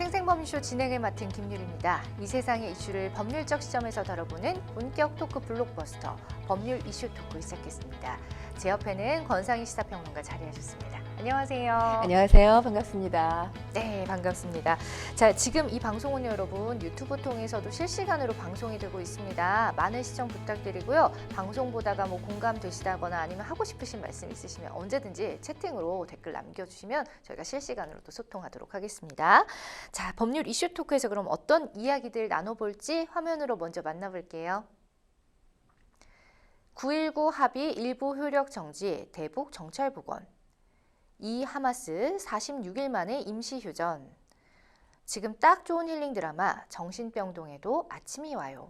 생생법률쇼 진행을 맡은 김유리입니다. 이 세상의 이슈를 법률적 시점에서 다뤄보는 본격 토크 블록버스터 법률 이슈 토크 시작했습니다. 제 옆에는 권상희 시사평론가 자리하셨습니다. 안녕하세요. 안녕하세요. 반갑습니다. 네, 반갑습니다. 자, 지금 이 방송은 여러분 유튜브 통해서도 실시간으로 방송이 되고 있습니다. 많은 시청 부탁드리고요. 방송 보다가 공감되시다거나 아니면 하고 싶으신 말씀 있으시면 언제든지 채팅으로 댓글 남겨주시면 저희가 실시간으로 또 소통하도록 하겠습니다. 자, 법률 이슈 토크에서 그럼 어떤 이야기들 나눠볼지 화면으로 먼저 만나볼게요. 9.19 합의 일부 효력 정지, 대북 정찰 복원. 이 하마스 46일 만에 임시 휴전. 지금 딱 좋은 힐링 드라마 정신병동에도 아침이 와요.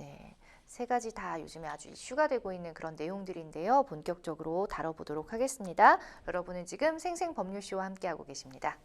네, 세 가지 다 요즘에 아주 이슈가 되고 있는 그런 내용들인데요. 본격적으로 다뤄보도록 하겠습니다. 여러분은 지금 생생법률쇼와 함께하고 계십니다.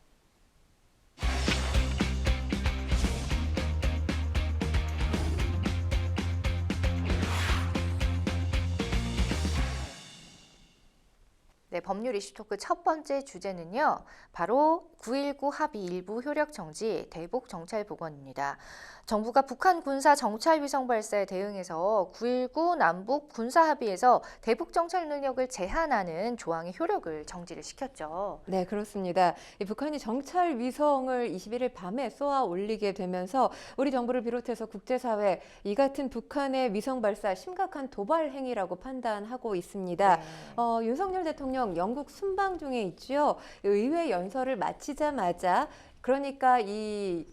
네, 법률 이슈 토크 첫 번째 주제는요. 바로 9.19 합의 일부 효력 정지, 대북 정찰 복원입니다. 정부가 북한 군사 정찰 위성 발사에 대응해서 9.19 남북 군사 합의에서 대북 정찰 능력을 제한하는 조항의 효력을 정지를 시켰죠. 네, 그렇습니다. 북한이 정찰 위성을 21일 밤에 쏘아 올리게 되면서 우리 정부를 비롯해서 국제사회 이 같은 북한의 위성 발사 심각한 도발 행위라고 판단하고 있습니다. 네. 윤석열 대통령 영국 순방 중에 있죠. 의회 연설을 마치자마자 그러니까 이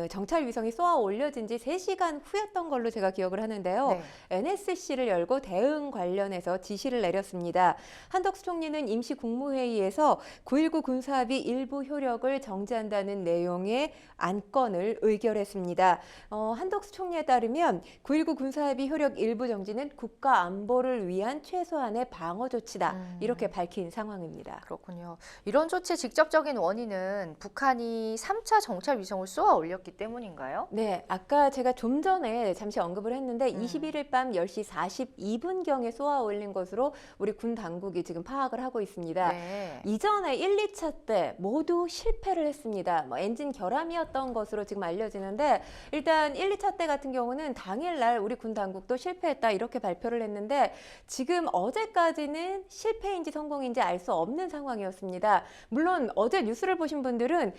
정찰 위성이 쏘아 올려진 지 3시간 후였던 걸로 제가 기억을 하는데요. 네. NSC를 열고 대응 관련해서 지시를 내렸습니다. 한덕수 총리는 임시 국무회의에서 9.19 군사합의 일부 효력을 정지한다는 내용의 안건을 의결했습니다. 한덕수 총리에 따르면 9.19 군사합의 효력 일부 정지는 국가 안보를 위한 최소한의 방어 조치다. 이렇게 밝힌 상황입니다. 그렇군요. 이런 조치의 직접적인 원인은 북한이 3차 정찰 위성을 쏘아 올렸기 때문인가요? 네, 아까 제가 좀 전에 잠시 언급을 했는데 21일 밤 10시 42분경에 쏘아 올린 것으로 우리 군 당국이 지금 파악을 하고 있습니다. 네. 이전에 1, 2차 때 모두 실패를 했습니다. 엔진 결함이었던 것으로 지금 알려지는데 일단 1, 2차 때 같은 경우는 당일날 우리 군 당국도 실패했다 이렇게 발표를 했는데 지금 어제까지는 실패인지 성공인지 알 수 없는 상황이었습니다. 물론 어제 뉴스를 보신 분들은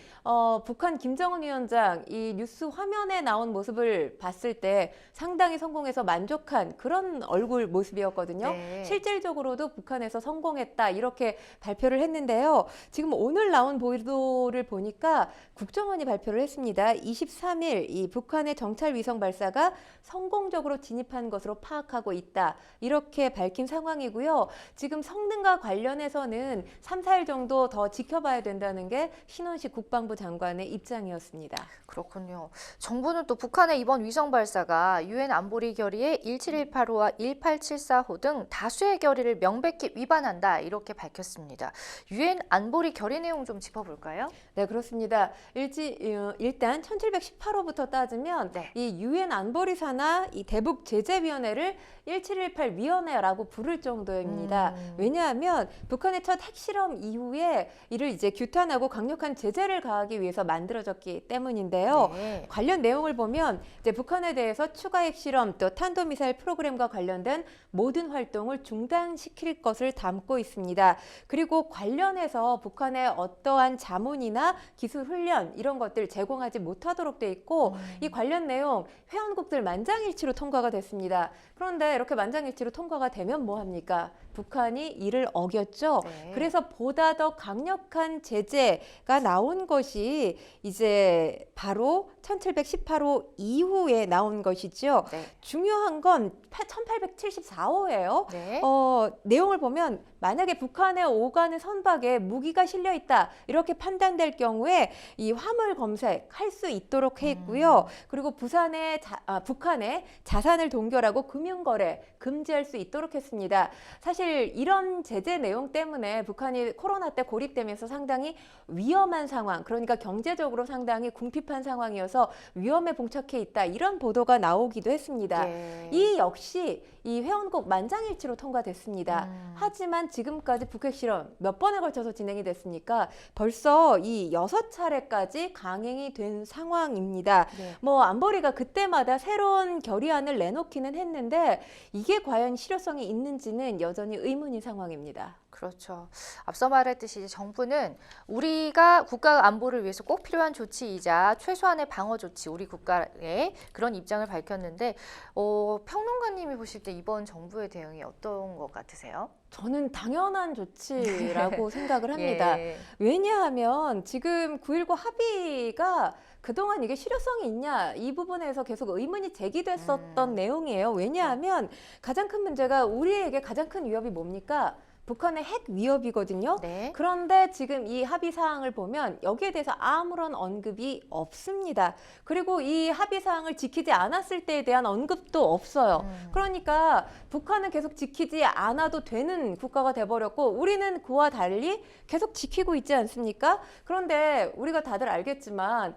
북한 김정은 위원장 이 뉴스 화면에 나온 모습을 봤을 때 상당히 성공해서 만족한 그런 얼굴 모습이었거든요. 네. 실질적으로도 북한에서 성공했다 이렇게 발표를 했는데요. 지금 오늘 나온 보도를 보니까 국정원이 발표를 했습니다. 23일 이 북한의 정찰 위성 발사가 성공적으로 진입한 것으로 파악하고 있다. 이렇게 밝힌 상황이고요. 지금 성능과 관련해서는 3, 4일 정도 더 지켜봐야 된다는 게 신원식 국방부 장관의 입장이었습니다. 그렇군요. 정부는 또 북한의 이번 위성 발사가 유엔 안보리 결의의 17185와 1874호 등 다수의 결의를 명백히 위반한다 이렇게 밝혔습니다. 유엔 안보리 결의 내용 좀 짚어볼까요? 네, 그렇습니다. 일단 1718호부터 따지면 네. 이 유엔 안보리사나 이 대북 제재위원회를 1718 위원회라고 부를 정도입니다. 왜냐하면 북한의 첫 핵실험 이후에 이를 이제 규탄하고 강력한 제재를 가하기 위해서 만들어졌기 때문인데요. 네. 관련 내용을 보면 이제 북한에 대해서 추가 핵실험 또 탄도미사일 프로그램과 관련된 모든 활동을 중단시킬 것을 담고 있습니다. 그리고 관련해서 북한의 어떠한 자문이나 기술 훈련 이런 것들 제공하지 못하도록 돼 있고 이 관련 내용 회원국들 만장일치로 통과가 됐습니다. 그런데 이렇게 만장일치로 통과가 되면 뭐 합니까? 북한이 이를 어겼죠. 네. 그래서 보다 더 강력한 제재가 나온 것이 이제 바로 1718호 이후에 나온 것이죠. 네. 중요한 건 1874호예요. 네. 내용을 보면 만약에 북한에 오가는 선박에 무기가 실려 있다 이렇게 판단될 경우에 이 화물 검색할 수 있도록 해 있고요. 그리고 북한의 자산을 동결하고 금융거래 금지할 수 있도록 했습니다. 사실 사실 이런 제재 내용 때문에 북한이 코로나 때 고립되면서 상당히 위험한 상황, 그러니까 경제적으로 상당히 궁핍한 상황이어서 위험에 봉착해 있다, 이런 보도가 나오기도 했습니다. 예. 이 역시 이 회원국 만장일치로 통과됐습니다. 하지만 지금까지 북핵 실험 몇 번에 걸쳐서 진행이 됐으니까 벌써 이 6차례까지 강행이 된 상황입니다. 네. 뭐 안보리가 그때마다 새로운 결의안을 내놓기는 했는데 이게 과연 실효성이 있는지는 여전히 의문인 상황입니다. 그렇죠. 앞서 말했듯이 이제 정부는 우리가 국가 안보를 위해서 꼭 필요한 조치이자 최소한의 방어 조치, 우리 국가의 그런 입장을 밝혔는데 평론가님이 보실 때 이번 정부의 대응이 어떤 것 같으세요? 저는 당연한 조치라고 생각을 합니다. 예. 왜냐하면 지금 9.19 합의가 그동안 이게 실효성이 있냐, 이 부분에서 계속 의문이 제기됐었던 내용이에요. 왜냐하면 가장 큰 문제가, 우리에게 가장 큰 위협이 뭡니까? 북한의 핵 위협이거든요. 네. 그런데 지금 이 합의 사항을 보면 여기에 대해서 아무런 언급이 없습니다. 그리고 이 합의 사항을 지키지 않았을 때에 대한 언급도 없어요. 그러니까 북한은 계속 지키지 않아도 되는 국가가 돼버렸고 우리는 그와 달리 계속 지키고 있지 않습니까? 그런데 우리가 다들 알겠지만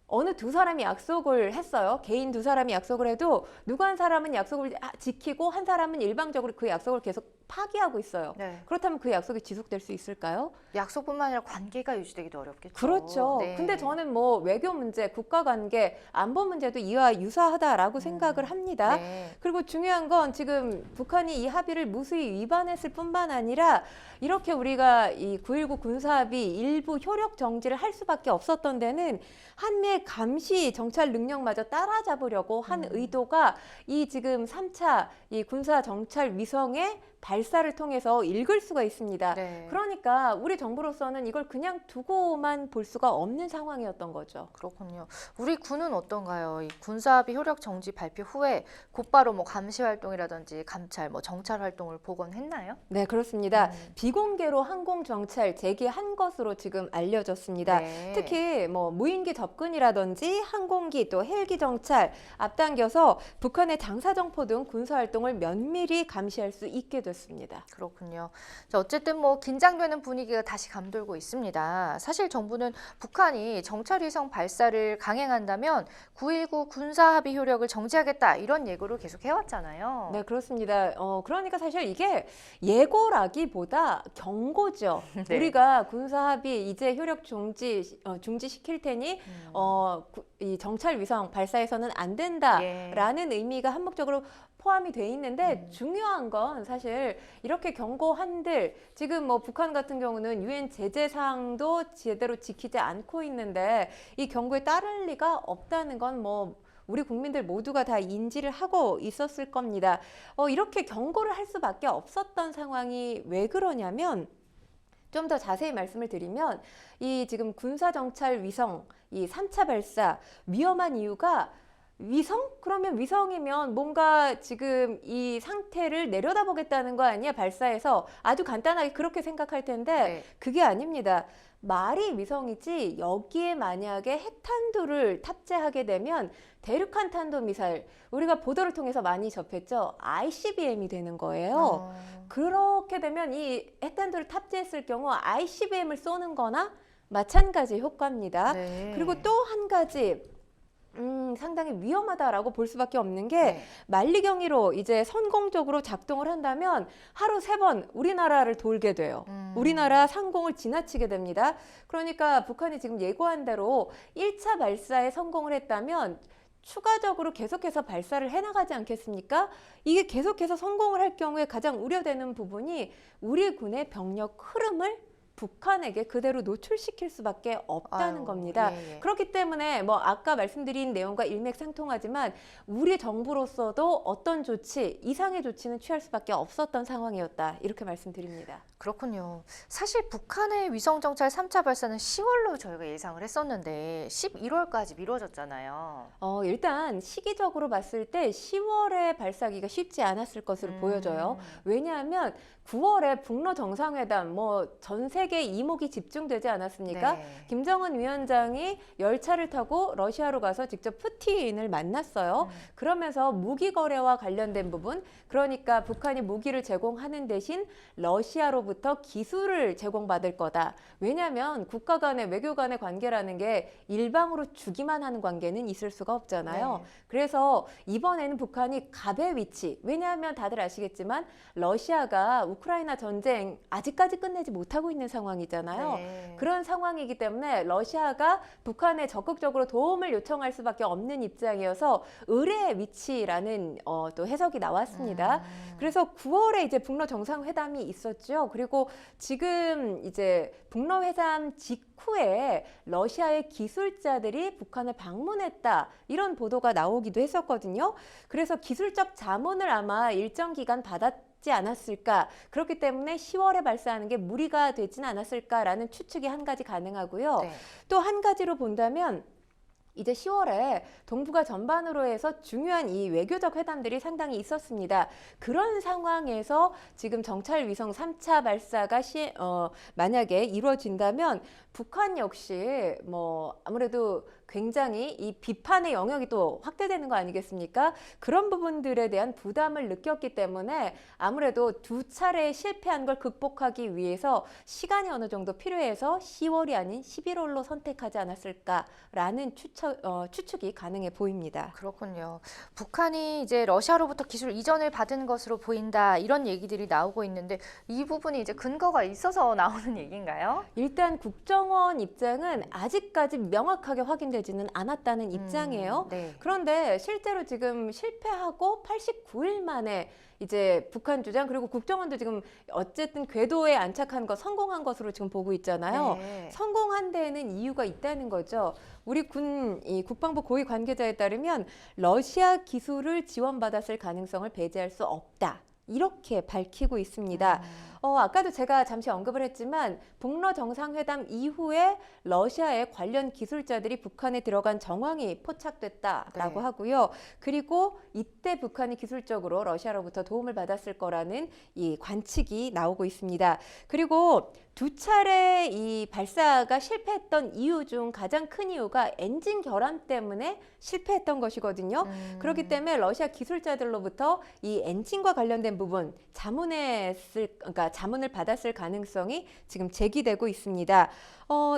어느 두 사람이 약속을 했어요. 개인 두 사람이 약속을 해도 누구 한 사람은 약속을 지키고 한 사람은 일방적으로 그 약속을 계속 파기하고 있어요. 네. 그렇다면 그 약속이 지속될 수 있을까요? 약속뿐만 아니라 관계가 유지되기도 어렵겠죠. 그렇죠. 네. 근데 저는 뭐 외교 문제, 국가 관계, 안보 문제도 이와 유사하다라고 생각을 합니다. 네. 그리고 중요한 건 지금 북한이 이 합의를 무수히 위반했을 뿐만 아니라 이렇게 우리가 이 9.19 군사합의 일부 효력 정지를 할 수밖에 없었던 데는 한미의 감시 정찰 능력마저 따라잡으려고 한 의도가 이 지금 3차 이 군사 정찰 위성의 발사를 통해서 읽을 수가 있습니다. 네. 그러니까 우리 정부로서는 이걸 그냥 두고만 볼 수가 없는 상황이었던 거죠. 그렇군요. 우리 군은 어떤가요? 이 군사합의 효력 정지 발표 후에 곧바로 뭐 감시 활동이라든지 감찰, 뭐 정찰 활동을 복원했나요? 네, 그렇습니다. 비공개로 항공 정찰 재개한 것으로 지금 알려졌습니다. 네. 특히 뭐 무인기 접근이라든지 항공기 또 헬기 정찰 앞당겨서 북한의 장사정포 등 군사 활동을 면밀히 감시할 수 있게 됐습니다. 그렇군요. 자, 어쨌든 뭐 긴장되는 분위기가 다시 감돌고 있습니다. 사실 정부는 북한이 정찰위성 발사를 강행한다면 9.19 군사합의 효력을 정지하겠다, 이런 예고를 계속 해왔잖아요. 네, 그렇습니다. 그러니까 사실 이게 예고라기보다 경고죠. 네. 우리가 군사합의 이제 효력 중지시킬 테니 이 정찰 위성 발사해서는 안 된다라는 의미가 한목적으로 포함이 돼 있는데 중요한 건 사실 이렇게 경고한들 지금 뭐 북한 같은 경우는 유엔 제재 사항도 제대로 지키지 않고 있는데 이 경고에 따를 리가 없다는 건 뭐 우리 국민들 모두가 다 인지를 하고 있었을 겁니다. 이렇게 경고를 할 수밖에 없었던 상황이 왜 그러냐면, 좀 더 자세히 말씀을 드리면 이 지금 군사정찰 위성 이 3차 발사 위험한 이유가, 위성? 그러면 위성이면 뭔가 지금 이 상태를 내려다보겠다는 거 아니야? 발사해서 아주 간단하게 그렇게 생각할 텐데 네. 그게 아닙니다. 말이 위성이지 여기에 만약에 핵탄두를 탑재하게 되면 대륙간 탄도미사일, 우리가 보도를 통해서 많이 접했죠. ICBM이 되는 거예요. 그렇게 되면 이 핵탄두를 탑재했을 경우 ICBM을 쏘는 거나 마찬가지 효과입니다. 네. 그리고 또 한 가지 상당히 위험하다라고 볼 수밖에 없는 게, 네. 만리경위로 이제 성공적으로 작동을 한다면 하루 3번 우리나라를 돌게 돼요. 우리나라 상공을 지나치게 됩니다. 그러니까 북한이 지금 예고한 대로 1차 발사에 성공을 했다면 추가적으로 계속해서 발사를 해나가지 않겠습니까? 이게 계속해서 성공을 할 경우에 가장 우려되는 부분이 우리 군의 병력 흐름을 북한에게 그대로 노출시킬 수밖에 없다는 겁니다. 예. 그렇기 때문에 뭐 아까 말씀드린 내용과 일맥상통하지만 우리 정부로서도 어떤 조치, 이상의 조치는 취할 수밖에 없었던 상황이었다, 이렇게 말씀드립니다. 그렇군요. 사실 북한의 위성정찰 3차 발사는 10월로 저희가 예상을 했었는데 11월까지 미뤄졌잖아요. 일단 시기적으로 봤을 때 10월에 발사하기가 쉽지 않았을 것으로 보여져요. 왜냐하면 9월에 북러 정상회담 뭐 전 세계 이목이 집중되지 않았습니까? 네. 김정은 위원장이 열차를 타고 러시아로 가서 직접 푸틴을 만났어요. 그러면서 무기 거래와 관련된 부분, 그러니까 북한이 무기를 제공하는 대신 러시아로부터 기술을 제공받을 거다. 왜냐하면 국가 간의 외교 간의 관계라는 게 일방으로 주기만 하는 관계는 있을 수가 없잖아요. 네. 그래서 이번에는 북한이 갑의 위치, 왜냐하면 다들 아시겠지만 러시아가 우크라이나 전쟁 아직까지 끝내지 못하고 있는 상황이잖아요. 네. 그런 상황이기 때문에 러시아가 북한에 적극적으로 도움을 요청할 수밖에 없는 입장이어서 의뢰의 위치라는 또 해석이 나왔습니다. 그래서 9월에 이제 북러 정상회담이 있었죠. 그리고 지금 이제 북러 회담 직후에 러시아의 기술자들이 북한을 방문했다, 이런 보도가 나오기도 했었거든요. 그래서 기술적 자문을 아마 일정 기간 받았지 않았을까, 그렇기 때문에 10월에 발사하는 게 무리가 되지는 않았을까라는 추측이 한 가지 가능하고요. 네. 또 한 가지로 본다면 이제 10월에 동북아 전반으로 해서 중요한 이 외교적 회담들이 상당히 있었습니다. 그런 상황에서 지금 정찰 위성 3차 발사가 만약에 이루어진다면 북한 역시 뭐 아무래도 굉장히 이 비판의 영역이 또 확대되는 거 아니겠습니까? 그런 부분들에 대한 부담을 느꼈기 때문에 아무래도 두 차례 실패한 걸 극복하기 위해서 시간이 어느 정도 필요해서 10월이 아닌 11월로 선택하지 않았을까라는 추측이 가능해 보입니다. 그렇군요. 북한이 이제 러시아로부터 기술 이전을 받은 것으로 보인다, 이런 얘기들이 나오고 있는데 이 부분이 이제 근거가 있어서 나오는 얘기인가요? 일단 국정원 입장은 아직까지 명확하게 확인되지는 않았다는 입장이에요. 네. 그런데 실제로 지금 실패하고 89일 만에 이제 북한 주장, 그리고 국정원도 지금 어쨌든 궤도에 안착한 거 성공한 것으로 지금 보고 있잖아요. 네. 성공한 데에는 이유가 있다는 거죠. 우리 이 국방부 고위 관계자에 따르면 러시아 기술을 지원받았을 가능성을 배제할 수 없다, 이렇게 밝히고 있습니다. 아까도 제가 잠시 언급을 했지만 북러 정상회담 이후에 러시아의 관련 기술자들이 북한에 들어간 정황이 포착됐다라고 네. 하고요. 그리고 이때 북한이 기술적으로 러시아로부터 도움을 받았을 거라는 이 관측이 나오고 있습니다. 그리고 두 차례 이 발사가 실패했던 이유 중 가장 큰 이유가 엔진 결함 때문에 실패했던 것이거든요. 그렇기 때문에 러시아 기술자들로부터 이 엔진과 관련된 부분 그러니까 자문을 받았을 가능성이 지금 제기되고 있습니다.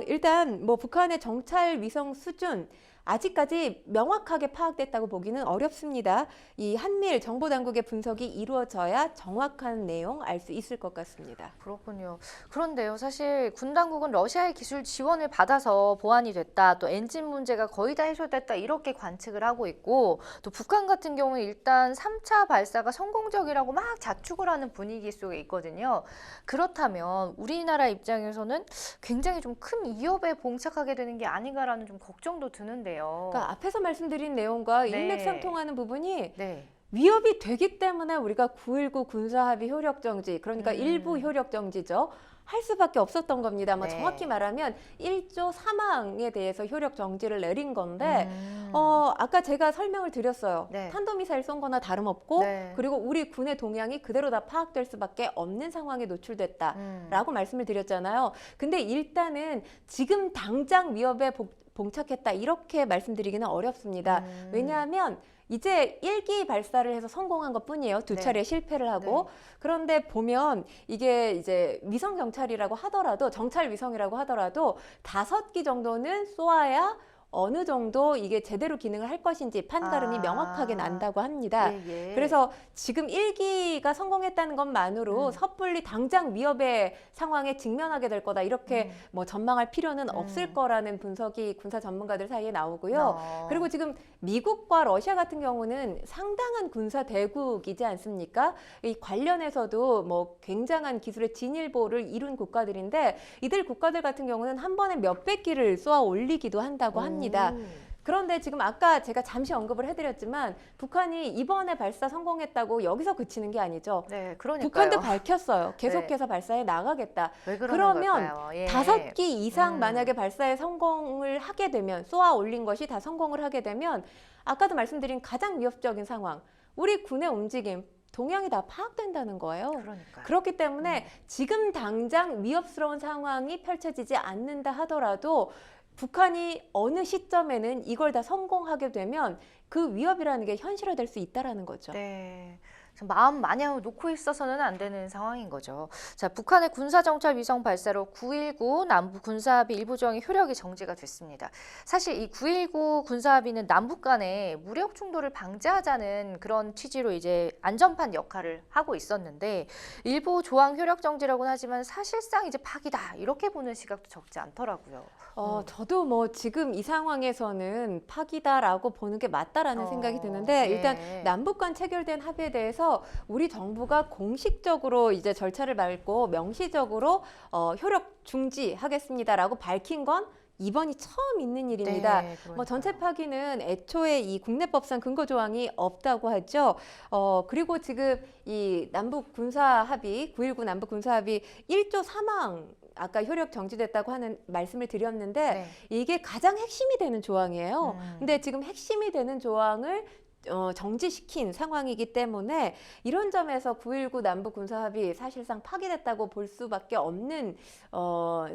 일단 뭐 북한의 정찰 위성 수준 아직까지 명확하게 파악됐다고 보기는 어렵습니다. 이 한미일 정보 당국의 분석이 이루어져야 정확한 내용 알 수 있을 것 같습니다. 그렇군요. 그런데요, 사실 군 당국은 러시아의 기술 지원을 받아서 보완이 됐다, 또 엔진 문제가 거의 다 해소됐다, 이렇게 관측을 하고 있고, 또 북한 같은 경우는 일단 3차 발사가 성공적이라고 막 자축을 하는 분위기 속에 있거든요. 그렇다면 우리나라 입장에서는 굉장히 좀 큰 위협에 봉착하게 되는 게 아닌가라는 좀 걱정도 드는데요. 그러니까 앞에서 말씀드린 내용과 네. 일맥상통하는 부분이 네. 위협이 되기 때문에 우리가 9.19 군사합의 효력정지, 그러니까 일부 음. 효력정지죠, 할 수밖에 없었던 겁니다. 뭐 네. 정확히 말하면 1조 3항에 대해서 효력정지를 내린 건데 음. 아까 제가 설명을 드렸어요. 네. 탄도미사일 쏜 거나 다름없고 네. 그리고 우리 군의 동향이 그대로 다 파악될 수밖에 없는 상황에 노출됐다라고 말씀을 드렸잖아요. 근데 일단은 지금 당장 위협에 봉착했다, 이렇게 말씀드리기는 어렵습니다. 왜냐하면 이제 1기 발사를 해서 성공한 것뿐이에요. 두 네. 차례 실패를 하고. 네. 그런데 보면 이게 이제 위성 정찰이라고 하더라도, 정찰 위성이라고 하더라도 5기 정도는 쏘아야 어느 정도 이게 제대로 기능을 할 것인지 판가름이 명확하게 난다고 합니다. 예. 그래서 지금 1기가 성공했다는 것만으로 섣불리 당장 위협의 상황에 직면하게 될 거다, 이렇게 뭐 전망할 필요는 없을 거라는 분석이 군사 전문가들 사이에 나오고요. 그리고 지금 미국과 러시아 같은 경우는 상당한 군사 대국이지 않습니까? 이 관련해서도 뭐 굉장한 기술의 진일보를 이룬 국가들인데, 이들 국가들 같은 경우는 한 번에 몇백 기를 쏘아 올리기도 한다고 합니다. 그런데 지금 아까 제가 잠시 언급을 해드렸지만 북한이 이번에 발사 성공했다고 여기서 그치는 게 아니죠. 네, 그러니까요. 북한도 밝혔어요. 계속해서 발사해 나가겠다. 왜 그러는 그러면 걸까요? 예. 5기 이상 만약에 발사에 성공을 하게 되면, 쏘아 올린 것이 다 성공을 하게 되면 아까도 말씀드린 가장 위협적인 상황, 우리 군의 움직임, 동향이 다 파악된다는 거예요. 그러니까요. 그렇기 때문에 지금 당장 위협스러운 상황이 펼쳐지지 않는다 하더라도 북한이 어느 시점에는 이걸 다 성공하게 되면 그 위협이라는 게 현실화될 수 있다라는 거죠. 네. 마음 마냥 놓고 있어서는 안 되는 상황인 거죠. 자, 북한의 군사정찰 위성 발사로 9.19 남북 군사합의 일부 조항의 효력이 정지가 됐습니다. 사실 이 9.19 군사합의는 남북 간의 무력 충돌을 방지하자는 그런 취지로 이제 안전판 역할을 하고 있었는데 일부 조항 효력 정지라고는 하지만 사실상 이제 파기다 이렇게 보는 시각도 적지 않더라고요. 저도 뭐 지금 이 상황에서는 파기다라고 보는 게 맞다라는 생각이 드는데 일단 네. 남북 간 체결된 합의에 대해서 우리 정부가 공식적으로 이제 절차를 밟고 명시적으로 효력 중지하겠습니다라고 밝힌 건 이번이 처음 있는 일입니다. 네, 뭐 전체 그러니까요. 파기는 애초에 이 국내법상 근거 조항이 없다고 하죠. 그리고 지금 이 남북 군사 합의 9.19 남북 군사 합의 1조 3항 아까 효력 정지됐다고 하는 말씀을 드렸는데 네. 이게 가장 핵심이 되는 조항이에요. 음. 근데 지금 핵심이 되는 조항을 정지시킨 상황이기 때문에 이런 점에서 9.19 남북 군사합의 사실상 파기됐다고 볼 수밖에 없는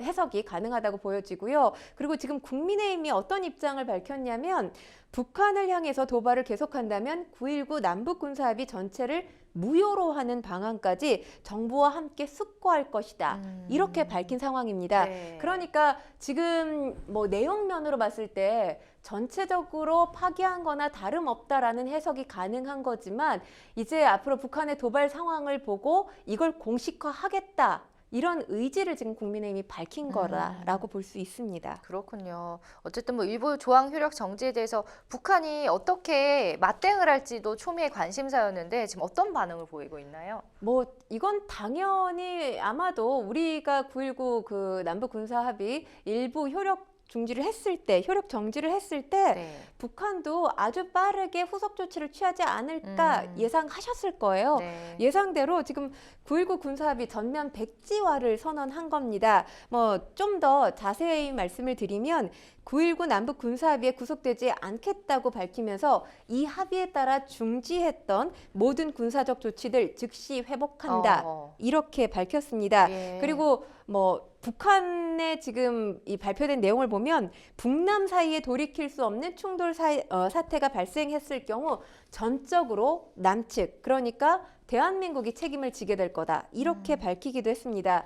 해석이 가능하다고 보여지고요. 그리고 지금 국민의힘이 어떤 입장을 밝혔냐면 북한을 향해서 도발을 계속한다면 9.19 남북 군사합의 전체를 무효로 하는 방안까지 정부와 함께 숙고할 것이다. 이렇게 밝힌 상황입니다. 네. 그러니까 지금 뭐 내용면으로 봤을 때 전체적으로 파기한 거나 다름없다라는 해석이 가능한 거지만 이제 앞으로 북한의 도발 상황을 보고 이걸 공식화하겠다. 이런 의지를 지금 국민의힘이 밝힌 거라고 볼 수 있습니다. 그렇군요. 어쨌든 뭐 일부 조항 효력 정지에 대해서 북한이 어떻게 맞대응을 할지도 초미의 관심사였는데 지금 어떤 반응을 보이고 있나요? 뭐 이건 당연히 아마도 우리가 9.19 그 남북 군사 합의 일부 효력 중지를 했을 때, 효력 정지를 했을 때 네. 북한도 아주 빠르게 후속 조치를 취하지 않을까 예상하셨을 거예요. 네. 예상대로 지금 9.19 군사합의 전면 백지화를 선언한 겁니다. 뭐 좀 더 자세히 말씀을 드리면 9.19 남북 군사합의에 구속되지 않겠다고 밝히면서 이 합의에 따라 중지했던 모든 군사적 조치들 즉시 회복한다. 이렇게 밝혔습니다. 예. 그리고 뭐 북한의 지금 이 발표된 내용을 보면 북남 사이에 돌이킬 수 없는 충돌 사태가 발생했을 경우 전적으로 남측 그러니까 대한민국이 책임을 지게 될 거다. 이렇게 밝히기도 했습니다.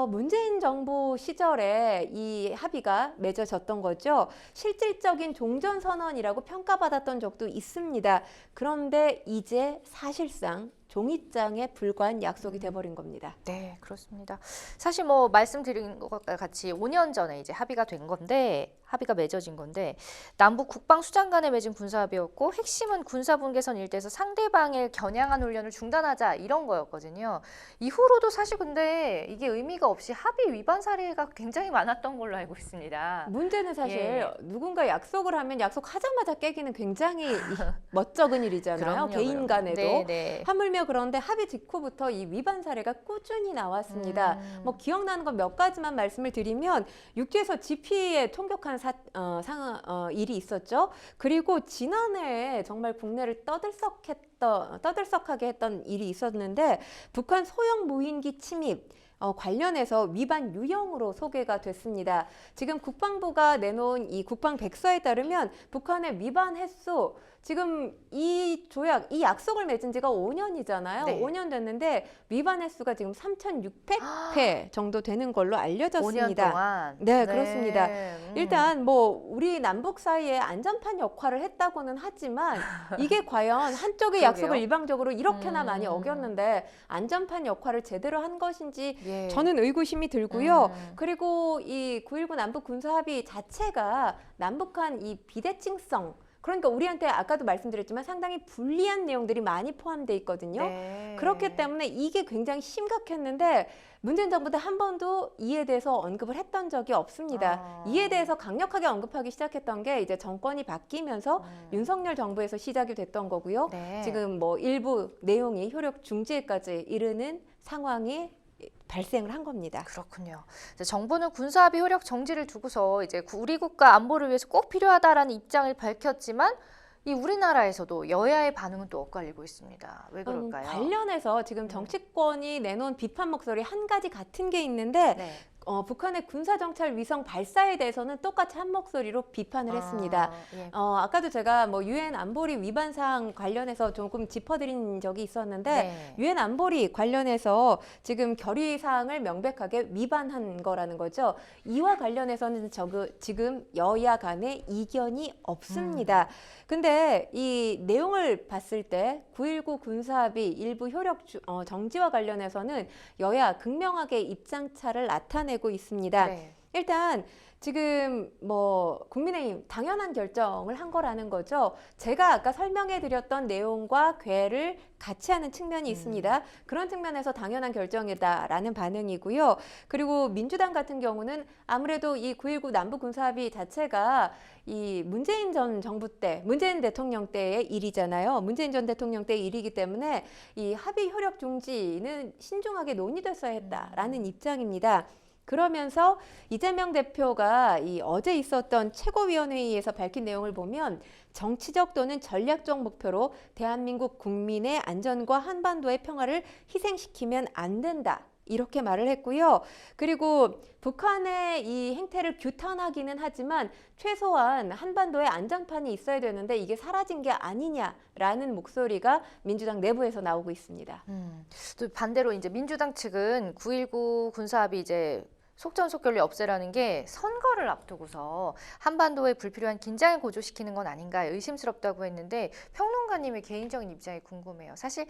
문재인 정부 시절에 이 합의가 맺어졌던 거죠. 실질적인 종전선언이라고 평가받았던 적도 있습니다. 그런데 이제 사실상 종이장에 불과한 약속이 돼버린 겁니다. 네, 그렇습니다. 사실 뭐 말씀드린 것과 같이 5년 전에 이제 합의가 된 건데 합의가 맺어진 건데 남북 국방수장 간에 맺은 군사합의였고 핵심은 군사분계선 일대에서 상대방을 겨냥한 훈련을 중단하자 이런 거였거든요. 이후로도 사실 근데 이게 의미가 없이 합의 위반 사례가 굉장히 많았던 걸로 알고 있습니다. 문제는 사실 예. 누군가 약속을 하면 약속하자마자 깨기는 굉장히 멋쩍은 일이잖아요. 개인 간에도. 네. 하물며 그런데 합의 직후부터 이 위반 사례가 꾸준히 나왔습니다. 뭐 기억나는 건 몇 가지만 말씀을 드리면 육지에서 GP에 총격한 일이 있었죠. 그리고 지난해에 정말 국내를 떠들썩하게 했던 일이 있었는데 북한 소형 무인기 침입 관련해서 위반 유형으로 소개가 됐습니다. 지금 국방부가 내놓은 이 국방 백서에 따르면 북한의 위반 횟수 지금 이 약속을 맺은 지가 5년이잖아요. 네. 5년 됐는데 위반 횟수가 지금 3,600회 정도 되는 걸로 알려졌습니다. 5년 동안. 네, 그렇습니다. 일단 뭐 우리 남북 사이에 안전판 역할을 했다고는 하지만 이게 과연 한쪽의 약속을 그러게요. 일방적으로 이렇게나 많이 어겼는데 안전판 역할을 제대로 한 것인지 예. 저는 의구심이 들고요. 그리고 이 9.19 남북 군사합의 자체가 남북한 이 비대칭성 그러니까 우리한테 아까도 말씀드렸지만 상당히 불리한 내용들이 많이 포함되어 있거든요. 네. 그렇기 때문에 이게 굉장히 심각했는데 문재인 정부 때 한 번도 이에 대해서 언급을 했던 적이 없습니다. 이에 대해서 강력하게 언급하기 시작했던 게 이제 정권이 바뀌면서 윤석열 정부에서 시작이 됐던 거고요. 네. 지금 뭐 일부 내용이 효력 중지까지 이르는 상황이 발생을 한 겁니다. 그렇군요. 정부는 군사합의 효력 정지를 두고서 이제 우리 국가 안보를 위해서 꼭 필요하다라는 입장을 밝혔지만 이 우리나라에서도 여야의 반응은 또 엇갈리고 있습니다. 왜 그럴까요? 관련해서 지금 정치권이 내놓은 비판 목소리 한 가지 같은 게 있는데 네. 북한의 군사정찰 위성 발사에 대해서는 똑같이 한 목소리로 비판을 했습니다. 예. 아까도 제가 뭐 유엔 안보리 위반 사항 관련해서 조금 짚어드린 적이 있었는데 네. 유엔 안보리 관련해서 지금 결의 사항을 명백하게 위반한 거라는 거죠. 이와 관련해서는 지금 여야 간에 이견이 없습니다. 근데 이 내용을 봤을 때 9.19 군사합의 일부 효력 정지와 관련해서는 여야 극명하게 입장차를 나타내고 있습니다. 네. 일단 지금 뭐 국민의힘 당연한 결정을 한 거라는 거죠. 제가 아까 설명해 드렸던 내용과 궤를 같이 하는 측면이 있습니다. 그런 측면에서 당연한 결정이다라는 반응이고요. 그리고 민주당 같은 경우는 아무래도 이 9.19 남북군사합의 자체가 이 문재인 전 정부 때, 문재인 대통령 때의 일이잖아요. 문재인 전 대통령 때의 일이기 때문에 이 합의 효력 중지는 신중하게 논의됐어야 했다라는 입장입니다. 그러면서 이재명 대표가 이 어제 있었던 최고위원회의에서 밝힌 내용을 보면 정치적 또는 전략적 목표로 대한민국 국민의 안전과 한반도의 평화를 희생시키면 안 된다. 이렇게 말을 했고요. 그리고 북한의 이 행태를 규탄하기는 하지만 최소한 한반도에 안전판이 있어야 되는데 이게 사라진 게 아니냐라는 목소리가 민주당 내부에서 나오고 있습니다. 또 반대로 이제 민주당 측은 9.19 군사합의 이제 속전속결로 없애라는 게 선거를 앞두고서 한반도에 불필요한 긴장을 고조시키는 건 아닌가 의심스럽다고 했는데 평론가님의 개인적인 입장이 궁금해요. 사실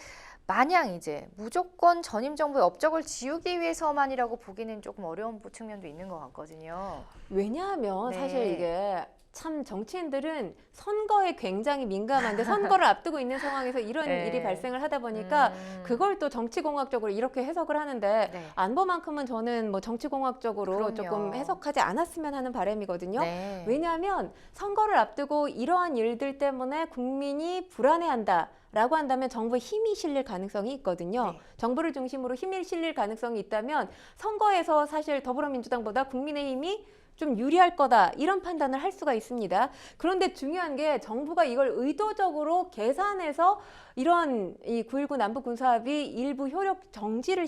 마냥 이제 무조건 전임 정부의 업적을 지우기 위해서만이라고 보기는 조금 어려운 측면도 있는 것 같거든요. 왜냐하면 네. 사실 이게 참 정치인들은 선거에 굉장히 민감한데 선거를 앞두고 있는 상황에서 이런 네. 일이 발생을 하다 보니까 그걸 또 정치공학적으로 이렇게 해석을 하는데 네. 안보만큼은 저는 뭐 정치공학적으로 그럼요. 조금 해석하지 않았으면 하는 바람이거든요. 네. 왜냐하면 선거를 앞두고 이러한 일들 때문에 국민이 불안해한다. 라고 한다면 정부에 힘이 실릴 가능성이 있거든요. 네. 정부를 중심으로 힘이 실릴 가능성이 있다면 선거에서 사실 더불어민주당보다 국민의힘이 좀 유리할 거다 이런 판단을 할 수가 있습니다. 그런데 중요한 게 정부가 이걸 의도적으로 계산해서 이런 이 9.19 남북군사합의 일부 효력 정지를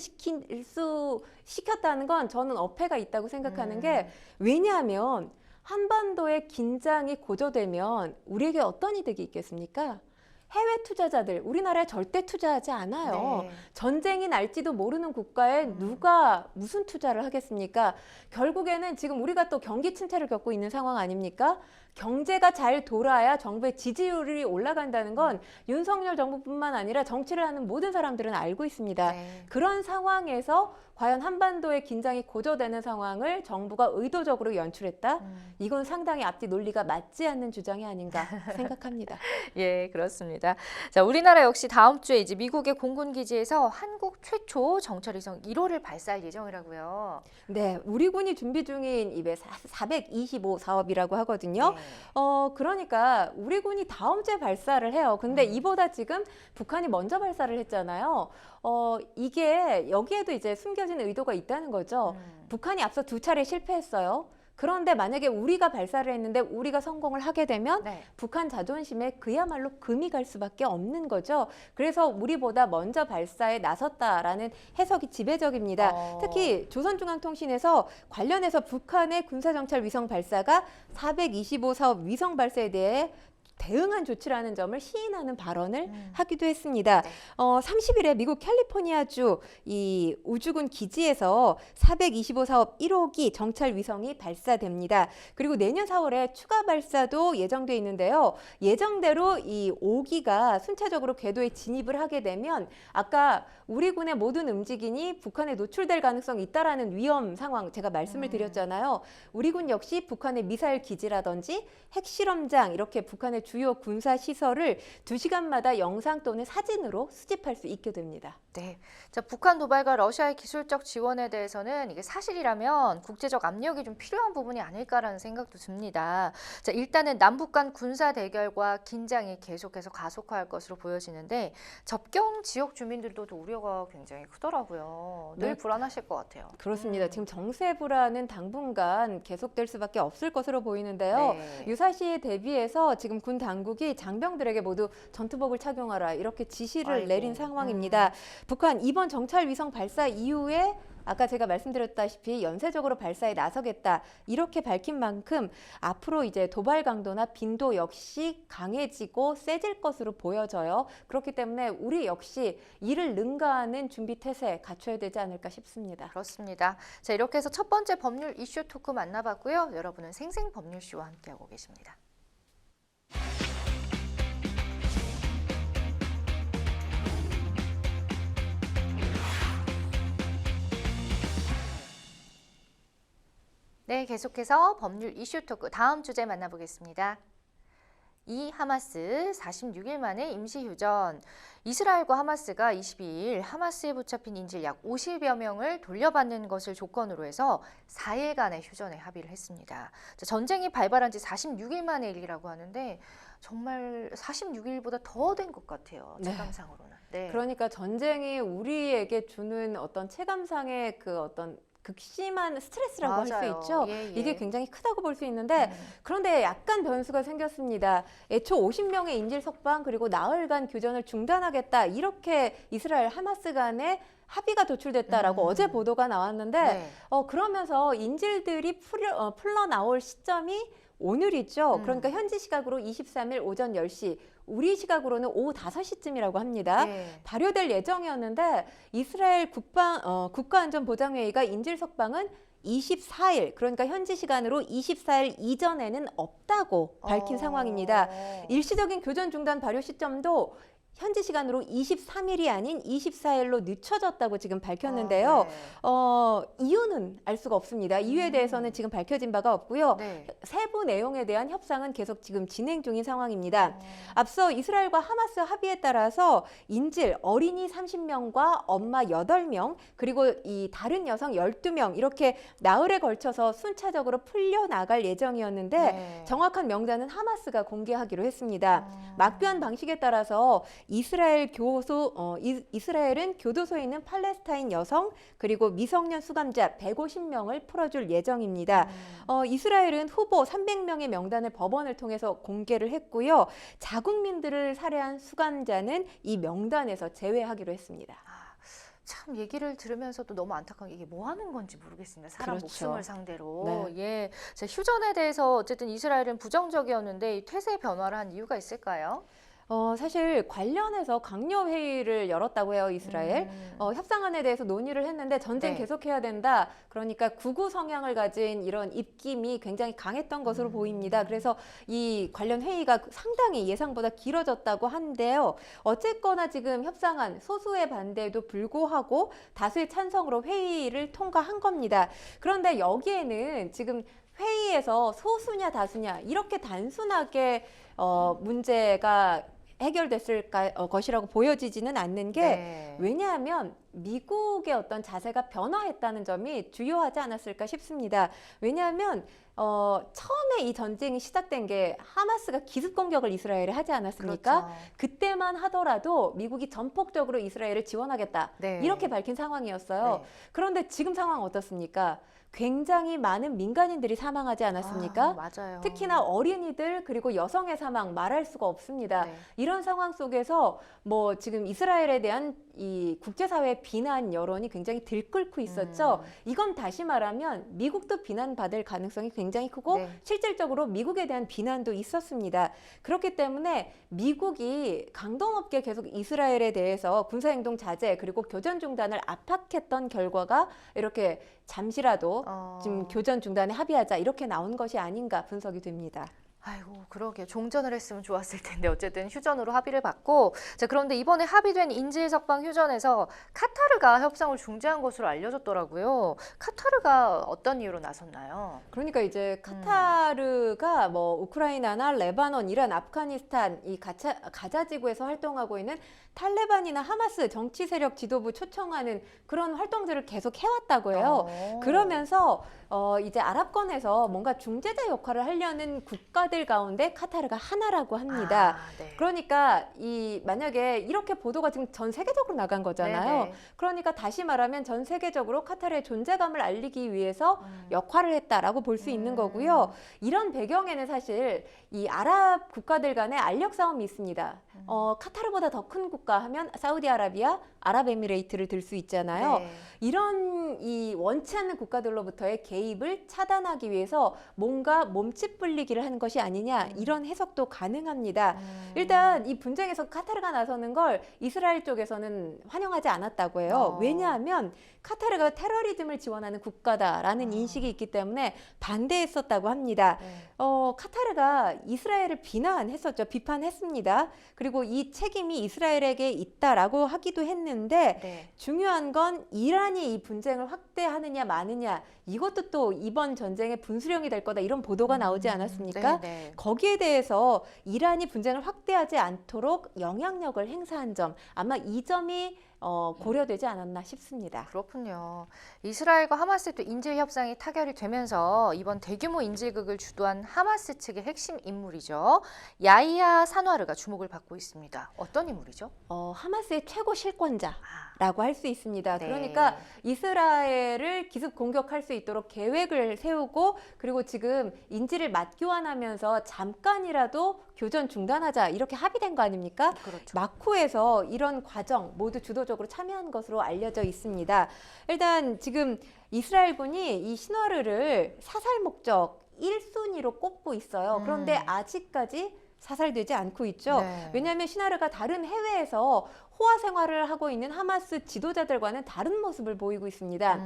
시켰다는 건 저는 어폐가 있다고 생각하는 게 왜냐하면 한반도의 긴장이 고조되면 우리에게 어떤 이득이 있겠습니까? 해외 투자자들 우리나라에 절대 투자하지 않아요. 네. 전쟁이 날지도 모르는 국가에 누가 무슨 투자를 하겠습니까? 결국에는 지금 우리가 또 경기 침체를 겪고 있는 상황 아닙니까? 경제가 잘 돌아야 정부의 지지율이 올라간다는 건 윤석열 정부뿐만 아니라 정치를 하는 모든 사람들은 알고 있습니다. 네. 그런 상황에서 과연 한반도의 긴장이 고조되는 상황을 정부가 의도적으로 연출했다? 이건 상당히 앞뒤 논리가 맞지 않는 주장이 아닌가 생각합니다. 예, 그렇습니다. 자, 우리나라 역시 다음 주에 이제 미국의 공군 기지에서 한국 최초 정찰위성 1호를 발사할 예정이라고요. 네, 우리 군이 준비 중인 이베 425 사업이라고 하거든요. 네. 그러니까 우리 군이 다음 주에 발사를 해요. 근데 이보다 지금 북한이 먼저 발사를 했잖아요. 이게 여기에도 이제 숨겨진 의도가 있다는 거죠. 북한이 앞서 2차례 실패했어요. 그런데 만약에 우리가 발사를 했는데 우리가 성공을 하게 되면 네. 북한 자존심에 그야말로 금이 갈 수밖에 없는 거죠. 그래서 우리보다 먼저 발사에 나섰다라는 해석이 지배적입니다. 특히 조선중앙통신에서 관련해서 북한의 군사정찰 위성 발사가 425 사업 위성 발사에 대해 대응한 조치라는 점을 시인하는 발언을 하기도 했습니다. 네. 30일에 미국 캘리포니아주 이 우주군 기지에서 425 사업 1호기 정찰 위성이 발사됩니다. 그리고 내년 4월에 추가 발사도 예정돼 있는데요. 예정대로 이 5기가 순차적으로 궤도에 진입을 하게 되면 아까 우리 군의 모든 움직임이 북한에 노출될 가능성이 있다라는 위험 상황 제가 말씀을 드렸잖아요. 우리 군 역시 북한의 미사일 기지라든지 핵실험장 이렇게 북한의 주요 군사 시설을 2시간마다 영상 또는 사진으로 수집할 수 있게 됩니다. 네. 자, 북한 도발과 러시아의 기술적 지원에 대해서는 이게 사실이라면 국제적 압력이 좀 필요한 부분이 아닐까라는 생각도 듭니다. 자, 일단은 남북 간 군사 대결과 긴장이 계속해서 가속화할 것으로 보여지는데 접경 지역 주민들도 또 우려가 굉장히 크더라고요. 늘 네. 불안하실 것 같아요. 그렇습니다. 지금 정세 불안은 당분간 계속될 수밖에 없을 것으로 보이는데요. 네. 유사시에 대비해서 지금 군 당국이 장병들에게 모두 전투복을 착용하라 이렇게 지시를 아이고. 내린 상황입니다. 북한 이번 정찰 위성 발사 이후에 아까 제가 말씀드렸다시피 연쇄적으로 발사에 나서겠다 이렇게 밝힌 만큼 앞으로 이제 도발 강도나 빈도 역시 강해지고 세질 것으로 보여져요. 그렇기 때문에 우리 역시 이를 능가하는 준비 태세 갖춰야 되지 않을까 싶습니다. 그렇습니다. 자, 이렇게 해서 첫 번째 법률 이슈 토크 만나봤고요. 여러분은 생생법률쇼와 함께하고 계십니다. 네, 계속해서 법률 이슈 토크 다음 주제 만나보겠습니다. 이 하마스 46일 만에 임시휴전. 이스라엘과 하마스가 22일 하마스에 붙잡힌 인질 약 50여 명을 돌려받는 것을 조건으로 해서 4일간의 휴전에 합의를 했습니다. 전쟁이 발발한 지 46일 만의 일이라고 하는데 정말 46일보다 더 된 것 같아요. 체감상으로는. 네. 그러니까 전쟁이 우리에게 주는 어떤 체감상의 그 어떤 극심한 스트레스라고 할 수 맞아요. 있죠. 예, 예. 이게 굉장히 크다고 볼 수 있는데 그런데 약간 변수가 생겼습니다. 애초 50명의 인질 석방 그리고 나흘간 교전을 중단하겠다 이렇게 이스라엘 하마스 간에 합의가 도출됐다라고 어제 보도가 나왔는데 네. 그러면서 인질들이 풀러 나올 시점이 오늘이죠. 그러니까 현지 시각으로 23일 오전 10시, 우리 시각으로는 오후 5시쯤이라고 합니다. 네. 발효될 예정이었는데 이스라엘 국가안전보장회의가 인질 석방은 24일, 그러니까 현지 시간으로 24일 이전에는 없다고 밝힌 상황입니다. 일시적인 교전 중단 발효 시점도 현지 시간으로 23일이 아닌 24일로 늦춰졌다고 지금 밝혔는데요. 네. 이유는 알 수가 없습니다. 이유에 대해서는 지금 밝혀진 바가 없고요. 네. 세부 내용에 대한 협상은 계속 지금 진행 중인 상황입니다. 앞서 이스라엘과 하마스 합의에 따라서 인질 어린이 30명과 엄마 8명 그리고 이 다른 여성 12명 이렇게 나흘에 걸쳐서 순차적으로 풀려나갈 예정이었는데 네. 정확한 명단은 하마스가 공개하기로 했습니다. 막교환 방식에 따라서 이스라엘은 교도소에 있는 팔레스타인 여성 그리고 미성년 수감자 150명을 풀어줄 예정입니다. 이스라엘은 후보 300명의 명단을 법원을 통해서 공개를 했고요. 자국민들을 살해한 수감자는 이 명단에서 제외하기로 했습니다. 참 얘기를 들으면서도 너무 안타까운 게 이게 뭐 하는 건지 모르겠습니다. 사람 그렇죠. 목숨을 상대로. 네. 예. 자, 휴전에 대해서 어쨌든 이스라엘은 부정적이었는데 이 퇴세 변화를 한 이유가 있을까요? 사실 관련해서 강요 회의를 열었다고 해요, 이스라엘. 협상안에 대해서 논의를 했는데 전쟁 네. 계속해야 된다. 그러니까 극우 성향을 가진 이런 입김이 굉장히 강했던 것으로 보입니다. 그래서 이 관련 회의가 상당히 예상보다 길어졌다고 한데요. 어쨌거나 지금 협상안 소수의 반대에도 불구하고 다수의 찬성으로 회의를 통과한 겁니다. 그런데 여기에는 지금 회의에서 소수냐 다수냐 이렇게 단순하게 문제가 해결됐을 것이라고 보여지지는 않는 게 네. 왜냐하면 미국의 어떤 자세가 변화했다는 점이 주요하지 않았을까 싶습니다. 왜냐하면 처음에 이 전쟁이 시작된 게 하마스가 기습 공격을 이스라엘에 하지 않았습니까? 그렇죠. 그때만 하더라도 미국이 전폭적으로 이스라엘을 지원하겠다. 네. 이렇게 밝힌 상황이었어요. 네. 그런데 지금 상황 어떻습니까? 굉장히 많은 민간인들이 사망하지 않았습니까? 맞아요. 특히나 어린이들 그리고 여성의 사망 말할 수가 없습니다. 네. 이런 상황 속에서 뭐 지금 이스라엘에 대한 이 국제사회의 비난 여론이 굉장히 들끓고 있었죠. 이건 다시 말하면 미국도 비난받을 가능성이 굉장히 크고 네. 실질적으로 미국에 대한 비난도 있었습니다. 그렇기 때문에 미국이 강도 높게 계속 이스라엘에 대해서 군사행동 자제 그리고 교전 중단을 압박했던 결과가 이렇게 잠시라도 지금 교전 중단에 합의하자 이렇게 나온 것이 아닌가 분석이 됩니다. 아이고, 그러게 종전을 했으면 좋았을 텐데 어쨌든 휴전으로 합의를 받고, 자, 그런데 이번에 합의된 인질 석방 휴전에서 카타르가 협상을 중재한 것으로 알려졌더라고요. 카타르가 어떤 이유로 나섰나요? 그러니까 이제 카타르가 뭐 우크라이나나 레바논, 이란, 아프가니스탄 이 가자 지구에서 활동하고 있는 탈레반이나 하마스 정치 세력 지도부 초청하는 그런 활동들을 계속 해왔다고 해요. 그러면서 이제 아랍권에서 뭔가 중재자 역할을 하려는 국가들 국가들 가운데 카타르가 하나라고 합니다. 네. 그러니까 만약에 이렇게 보도가 지금 전 세계적으로 나간 거잖아요. 네네. 그러니까 다시 말하면 전 세계적으로 카타르의 존재감을 알리기 위해서 역할을 했다라고 볼 수 있는 거고요. 이런 배경에는 사실 이 아랍 국가들 간의 알력 싸움이 있습니다. 카타르보다 더 큰 국가 하면 사우디아라비아, 아랍에미레이트를 들 수 있잖아요. 네. 이런 이 원치 않는 국가들로부터의 개입을 차단하기 위해서 뭔가 몸집 불리기를 한 것이 아니냐, 이런 해석도 가능합니다. 일단 이 분쟁에서 카타르가 나서는 걸 이스라엘 쪽에서는 환영하지 않았다고 해요. 왜냐하면 카타르가 테러리즘을 지원하는 국가다라는 인식이 있기 때문에 반대했었다고 합니다. 카타르가 이스라엘을 비난했었죠. 비판했습니다. 그리고 이 책임이 이스라엘에게 있다라고 하기도 했는데 네. 중요한 건 이란이 이 분쟁을 확대하느냐 마느냐, 이것도 또 이번 전쟁의 분수령이 될 거다, 이런 보도가 나오지 않았습니까? 네. 거기에 대해서 이란이 분쟁을 확대하지 않도록 영향력을 행사한 점, 아마 이 점이 고려되지 않았나 싶습니다. 그렇군요. 이스라엘과 하마스의 또 인질 협상이 타결이 되면서 이번 대규모 인질극을 주도한 하마스 측의 핵심 인물이죠. 야히야 산와르가 주목을 받고 있습니다. 어떤 인물이죠? 하마스의 최고 실권자라고 할 수 있습니다. 네. 그러니까 이스라엘을 기습 공격할 수 있도록 계획을 세우고, 그리고 지금 인질을 맞교환하면서 잠깐이라도 교전 중단하자, 이렇게 합의된 거 아닙니까? 그렇죠. 마쿠에서 이런 과정 모두 주도적으로 참여한 것으로 알려져 있습니다. 일단 지금 이스라엘군이 이 신화르를 사살 목적 1순위로 꼽고 있어요. 그런데 아직까지 사살되지 않고 있죠. 네. 왜냐하면 신화르가 다른 해외에서 호화 생활을 하고 있는 하마스 지도자들과는 다른 모습을 보이고 있습니다.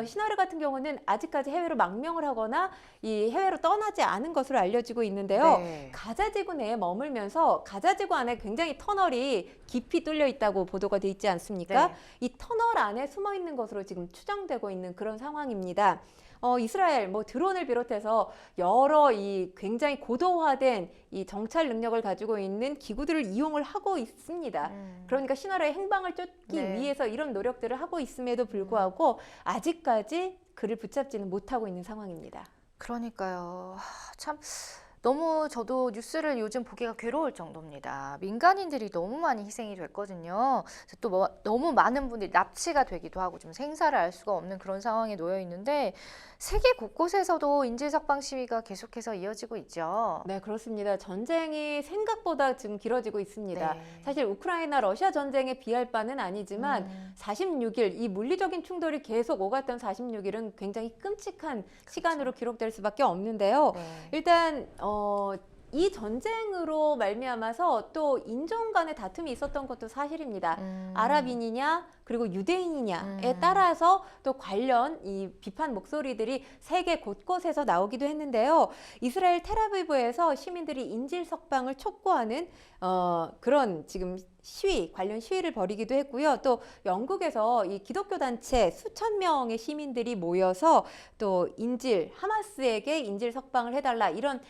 신화르 같은 경우는 아직까지 해외로 망명을 하거나 이 해외로 떠나지 않은 것으로 알려지고 있는데요. 네. 가자 지구 내에 머물면서 가자 지구 안에 굉장히 터널이 깊이 뚫려 있다고 보도가 돼 있지 않습니까? 네. 이 터널 안에 숨어 있는 것으로 지금 추정되고 있는 그런 상황입니다. 이스라엘 드론을 비롯해서 여러 이 굉장히 고도화된 이 정찰 능력을 가지고 있는 기구들을 이용을 하고 있습니다. 그러니까 신화르의 행방을 쫓기 네. 위해서 이런 노력들을 하고 있음에도 불구하고 아직까지 그를 붙잡지는 못하고 있는 상황입니다. 그러니까요. 참 너무 저도 뉴스를 요즘 보기가 괴로울 정도입니다. 민간인들이 너무 많이 희생이 됐거든요. 그래서 또 너무 많은 분들이 납치가 되기도 하고 좀 생사를 알 수가 없는 그런 상황에 놓여 있는데 세계 곳곳에서도 인질석방 시위가 계속해서 이어지고 있죠. 네, 그렇습니다. 전쟁이 생각보다 지금 길어지고 있습니다. 네. 사실 우크라이나 러시아 전쟁에 비할 바는 아니지만 46일 이 물리적인 충돌이 계속 오갔던 46일은 굉장히 끔찍한 시간으로 기록될 수밖에 없는데요. 네. 일단 이 전쟁으로 말미암아서 또 인종 간의 다툼이 있었던 것도 사실입니다. 아랍인이냐 그리고 유대인이냐에 따라서 또 관련 이 비판 목소리들이 세계 곳곳에서 나오기도 했는데요. 이스라엘 텔아비브에서 시민들이 인질 석방을 촉구하는 그런 지금 관련 시위를 벌이기도 했고요. 또 영국에서 이 기독교 단체 수천 명의 시민들이 모여서 또 하마스에게 인질 석방을 해달라, 이런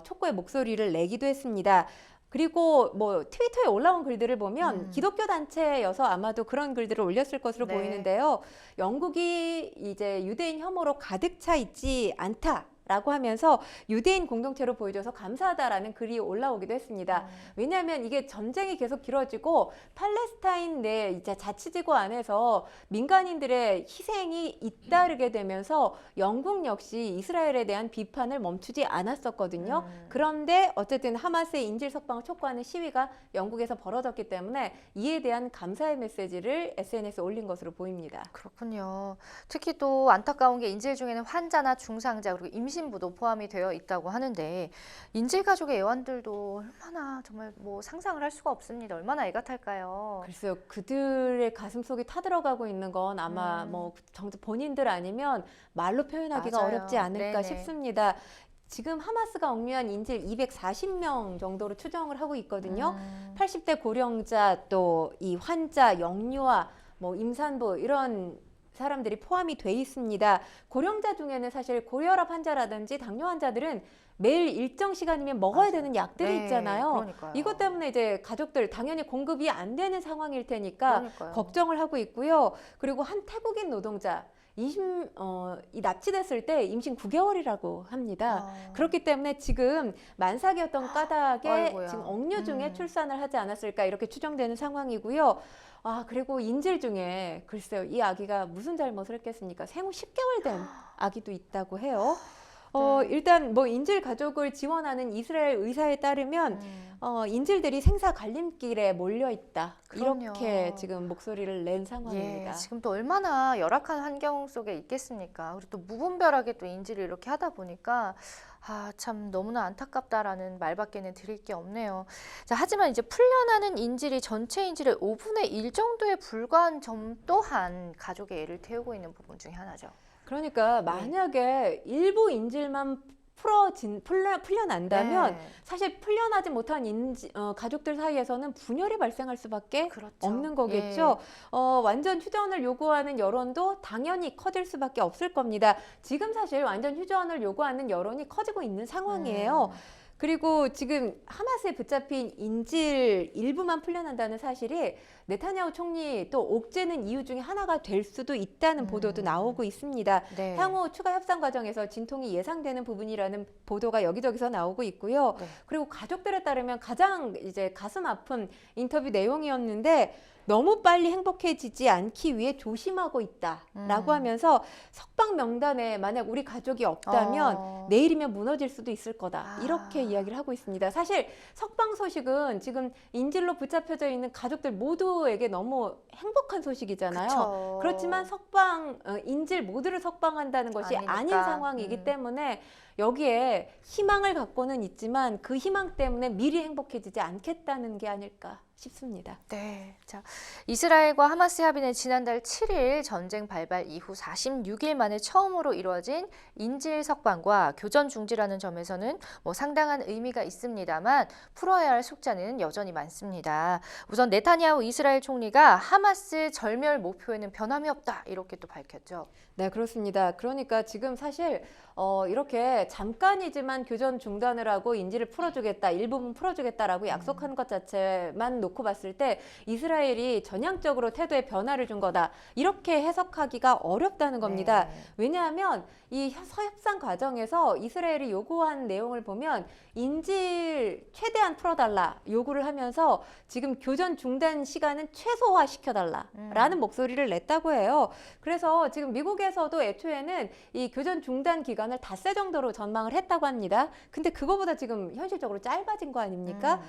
촉구의 목소리를 내기도 했습니다. 그리고 트위터에 올라온 글들을 보면 기독교 단체여서 아마도 그런 글들을 올렸을 것으로 네. 보이는데요. 영국이 이제 유대인 혐오로 가득 차 있지 않다라고 하면서 유대인 공동체로 보여줘서 감사하다라는 글이 올라오기도 했습니다. 왜냐하면 이게 전쟁이 계속 길어지고 팔레스타인 내 이제 자치지구 안에서 민간인들의 희생이 잇따르게 되면서 영국 역시 이스라엘에 대한 비판을 멈추지 않았었거든요. 그런데 어쨌든 하마스의 인질 석방을 촉구하는 시위가 영국에서 벌어졌기 때문에 이에 대한 감사의 메시지를 SNS에 올린 것으로 보입니다. 그렇군요. 특히 또 안타까운 게 인질 중에는 환자나 중상자 그리고 임신부도 포함이 되어 있다고 하는데 인질 가족의 애완들도 얼마나 정말 상상을 할 수가 없습니다. 얼마나 애가 탈까요? 글쎄요, 그들의 가슴속이 타들어가고 있는 건 아마 본인들 아니면 말로 표현하기가 맞아요. 어렵지 않을까 네네. 싶습니다. 지금 하마스가 억류한 인질 240명 정도로 추정을 하고 있거든요. 80대 고령자, 또 이 환자, 영유아, 임산부, 이런 사람들이 포함이 돼 있습니다. 고령자 중에는 사실 고혈압 환자라든지 당뇨 환자들은 매일 일정 시간이면 먹어야 되는 약들이 네, 있잖아요. 그러니까요. 이것 때문에 이제 가족들 당연히 공급이 안 되는 상황일 테니까 그러니까요. 걱정을 하고 있고요. 그리고 한 태국인 노동자, 이 납치됐을 때 임신 9개월이라고 합니다. 아. 그렇기 때문에 지금 만삭이었던 까닭에 아이고야. 지금 억류 중에 출산을 하지 않았을까 이렇게 추정되는 상황이고요. 아, 그리고 인질 중에 글쎄요, 이 아기가 무슨 잘못을 했겠습니까? 생후 10개월 된 아기도 있다고 해요. 네. 일단 뭐 인질 가족을 지원하는 이스라엘 의사에 따르면 인질들이 생사 갈림길에 몰려 있다. 그럼요. 이렇게 지금 목소리를 낸 상황입니다. 예, 지금 또 얼마나 열악한 환경 속에 있겠습니까? 그리고 또 무분별하게 또 인질을 이렇게 하다 보니까 참 너무나 안타깝다라는 말밖에는 드릴 게 없네요. 자, 하지만 이제 풀려나는 인질이 전체 인질의 5분의 1 정도에 불과한 점 또한 가족의 애를 태우고 있는 부분 중에 하나죠. 그러니까 만약에 일부 인질만 풀려난다면 네. 사실 풀려나지 못한 가족들 사이에서는 분열이 발생할 수밖에 그렇죠. 없는 거겠죠. 완전 휴전을 요구하는 여론도 당연히 커질 수밖에 없을 겁니다. 지금 사실 완전 휴전을 요구하는 여론이 커지고 있는 상황이에요. 그리고 지금 하마스에 붙잡힌 인질 일부만 풀려난다는 사실이 네타냐후 총리 또 옥죄는 이유 중에 하나가 될 수도 있다는 보도도 나오고 있습니다. 네. 향후 추가 협상 과정에서 진통이 예상되는 부분이라는 보도가 여기저기서 나오고 있고요. 네. 그리고 가족들에 따르면 가장 이제 가슴 아픈 인터뷰 내용이었는데 너무 빨리 행복해지지 않기 위해 조심하고 있다라고 하면서 석방 명단에 만약 우리 가족이 없다면 내일이면 무너질 수도 있을 거다 이렇게 이야기를 하고 있습니다. 사실 석방 소식은 지금 인질로 붙잡혀져 있는 가족들 모두에게 너무 행복한 소식이잖아요. 그쵸. 그렇지만 인질 모두를 석방한다는 것이 아니니까. 아닌 상황이기 때문에 여기에 희망을 갖고는 있지만 그 희망 때문에 미리 행복해지지 않겠다는 게 아닐까 싶습니다. 네. 자, 이스라엘과 하마스 합의는 지난달 7일 전쟁 발발 이후 46일 만에 처음으로 이루어진 인질 석방과 교전 중지라는 점에서는 뭐 상당한 의미가 있습니다만 풀어야 할 숙제는 여전히 많습니다. 우선 네타냐후 이스라엘 총리가 하마스 절멸 목표에는 변함이 없다 이렇게 또 밝혔죠. 네, 그렇습니다. 그러니까 지금 사실 이렇게 잠깐이지만 교전 중단을 하고 인질을 풀어주겠다, 일부분 풀어주겠다라고 약속한 것 자체만 놓고 봤을 때 이스라엘이 전향적으로 태도에 변화를 준 거다. 이렇게 해석하기가 어렵다는 겁니다. 네. 왜냐하면 이 협상 과정에서 이스라엘이 요구한 내용을 보면 인질 최대한 풀어달라 요구를 하면서 지금 교전 중단 시간은 최소화 시켜달라라는 목소리를 냈다고 해요. 그래서 지금 미국에서도 애초에는 이 교전 중단 기간을 닷새 정도로 전망을 했다고 합니다. 근데 그거보다 지금 현실적으로 짧아진 거 아닙니까?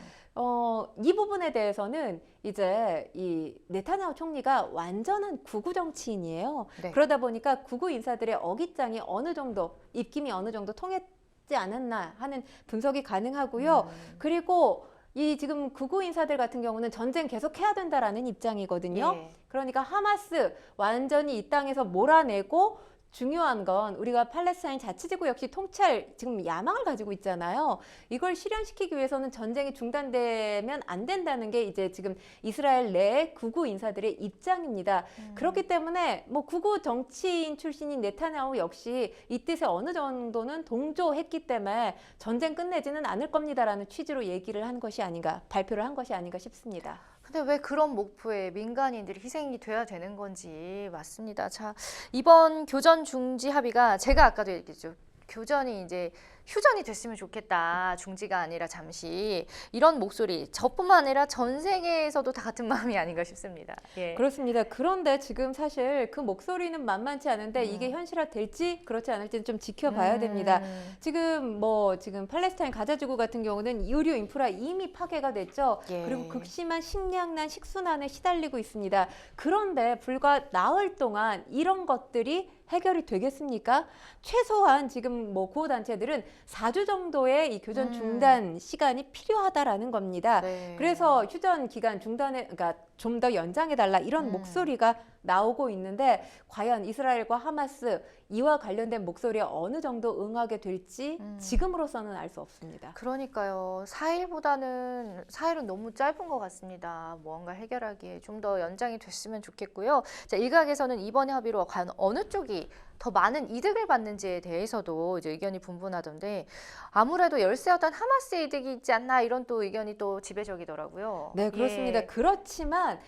이 부분에 대해서는 이제 이 네타냐후 총리가 완전한 극우 정치인이에요. 네. 그러다 보니까 극우 인사들의 어깃장이 어느 정도 입김이 어느 정도 통했지 않았나 하는 분석이 가능하고요. 그리고 이 지금 극우 인사들 같은 경우는 전쟁 계속해야 된다라는 입장이거든요. 예. 그러니까 하마스 완전히 이 땅에서 몰아내고 중요한 건 우리가 팔레스타인 자치지구 역시 통찰 지금 야망을 가지고 있잖아요. 이걸 실현시키기 위해서는 전쟁이 중단되면 안 된다는 게 이제 지금 이스라엘 내 극우 인사들의 입장입니다. 그렇기 때문에 뭐 극우 정치인 출신인 네타냐후 역시 이 뜻에 어느 정도는 동조했기 때문에 전쟁 끝내지는 않을 겁니다라는 취지로 얘기를 한 것이 아닌가, 발표를 한 것이 아닌가 싶습니다. 근데 왜 그런 목표에 민간인들이 희생이 돼야 되는 건지 맞습니다. 자, 이번 교전 중지 합의가 제가 아까도 얘기했죠. 교전이 이제 휴전이 됐으면 좋겠다. 중지가 아니라 잠시 이런 목소리 저뿐만 아니라 전 세계에서도 다 같은 마음이 아닌가 싶습니다. 예. 그렇습니다. 그런데 지금 사실 그 목소리는 만만치 않은데 이게 현실화될지 그렇지 않을지는 좀 지켜봐야 됩니다. 지금 지금 팔레스타인 가자지구 같은 경우는 의료 인프라 이미 파괴가 됐죠. 예. 그리고 극심한 식량난, 식수난에 시달리고 있습니다. 그런데 불과 나흘 동안 이런 것들이 해결이 되겠습니까? 최소한 지금 구호 단체들은 4주 정도의 이 교전 중단 시간이 필요하다라는 겁니다. 네. 그래서 휴전 기간 그러니까 좀 더 연장해달라 이런 목소리가 나오고 있는데 과연 이스라엘과 하마스 이와 관련된 목소리에 어느 정도 응하게 될지 지금으로서는 알 수 없습니다. 그러니까요. 4일은 너무 짧은 것 같습니다. 무언가 해결하기에 좀 더 연장이 됐으면 좋겠고요. 자, 일각에서는 이번 합의로 과연 어느 쪽이 더 많은 이득을 받는지에 대해서도 이제 의견이 분분하던데 아무래도 열세였던 하마스의 이득이 있지 않나 이런 또 의견이 또 지배적이더라고요. 네, 그렇습니다. 예. 그렇지만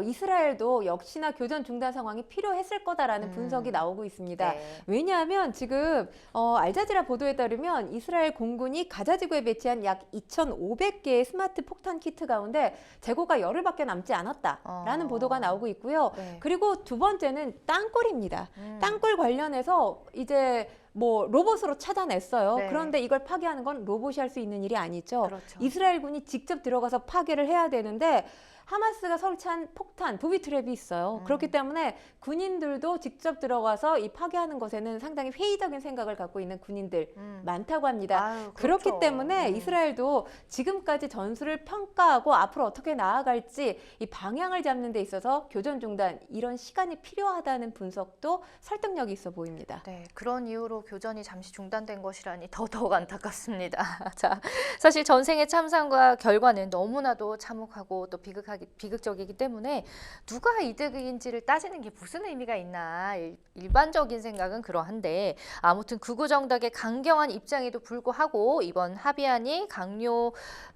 이스라엘도 역시나 교전 중단 상황이 필요했을 거다라는 분석이 나오고 있습니다. 네. 왜냐하면 지금 알자지라 보도에 따르면 이스라엘 공군이 가자 지구에 배치한 약 2,500개의 스마트 폭탄 키트 가운데 재고가 열흘밖에 남지 않았다라는 보도가 나오고 있고요. 네. 그리고 두 번째는 땅굴입니다. 땅굴 관련해서 이제 뭐 로봇으로 찾아냈어요. 네. 그런데 이걸 파괴하는 건 로봇이 할 수 있는 일이 아니죠. 그렇죠. 이스라엘군이 직접 들어가서 파괴를 해야 되는데 하마스가 설치한 폭탄, 부비 트랩이 있어요. 그렇기 때문에 군인들도 직접 들어가서 이 파괴하는 것에는 상당히 회의적인 생각을 갖고 있는 군인들 많다고 합니다. 아유, 그렇기 그렇죠. 때문에 이스라엘도 지금까지 전술을 평가하고 앞으로 어떻게 나아갈지 이 방향을 잡는 데 있어서 교전 중단 이런 시간이 필요하다는 분석도 설득력이 있어 보입니다. 네, 그런 이유로 교전이 잠시 중단된 것이라니 더더욱 안타깝습니다. 자, 사실 전생의 참상과 결과는 너무나도 참혹하고 또 비극적이기 때문에 누가 이득인지를 따지는 게 무슨 의미가 있나 일반적인 생각은 그러한데 아무튼 극우 정당의 강경한 입장에도 불구하고 이번 합의안이 강요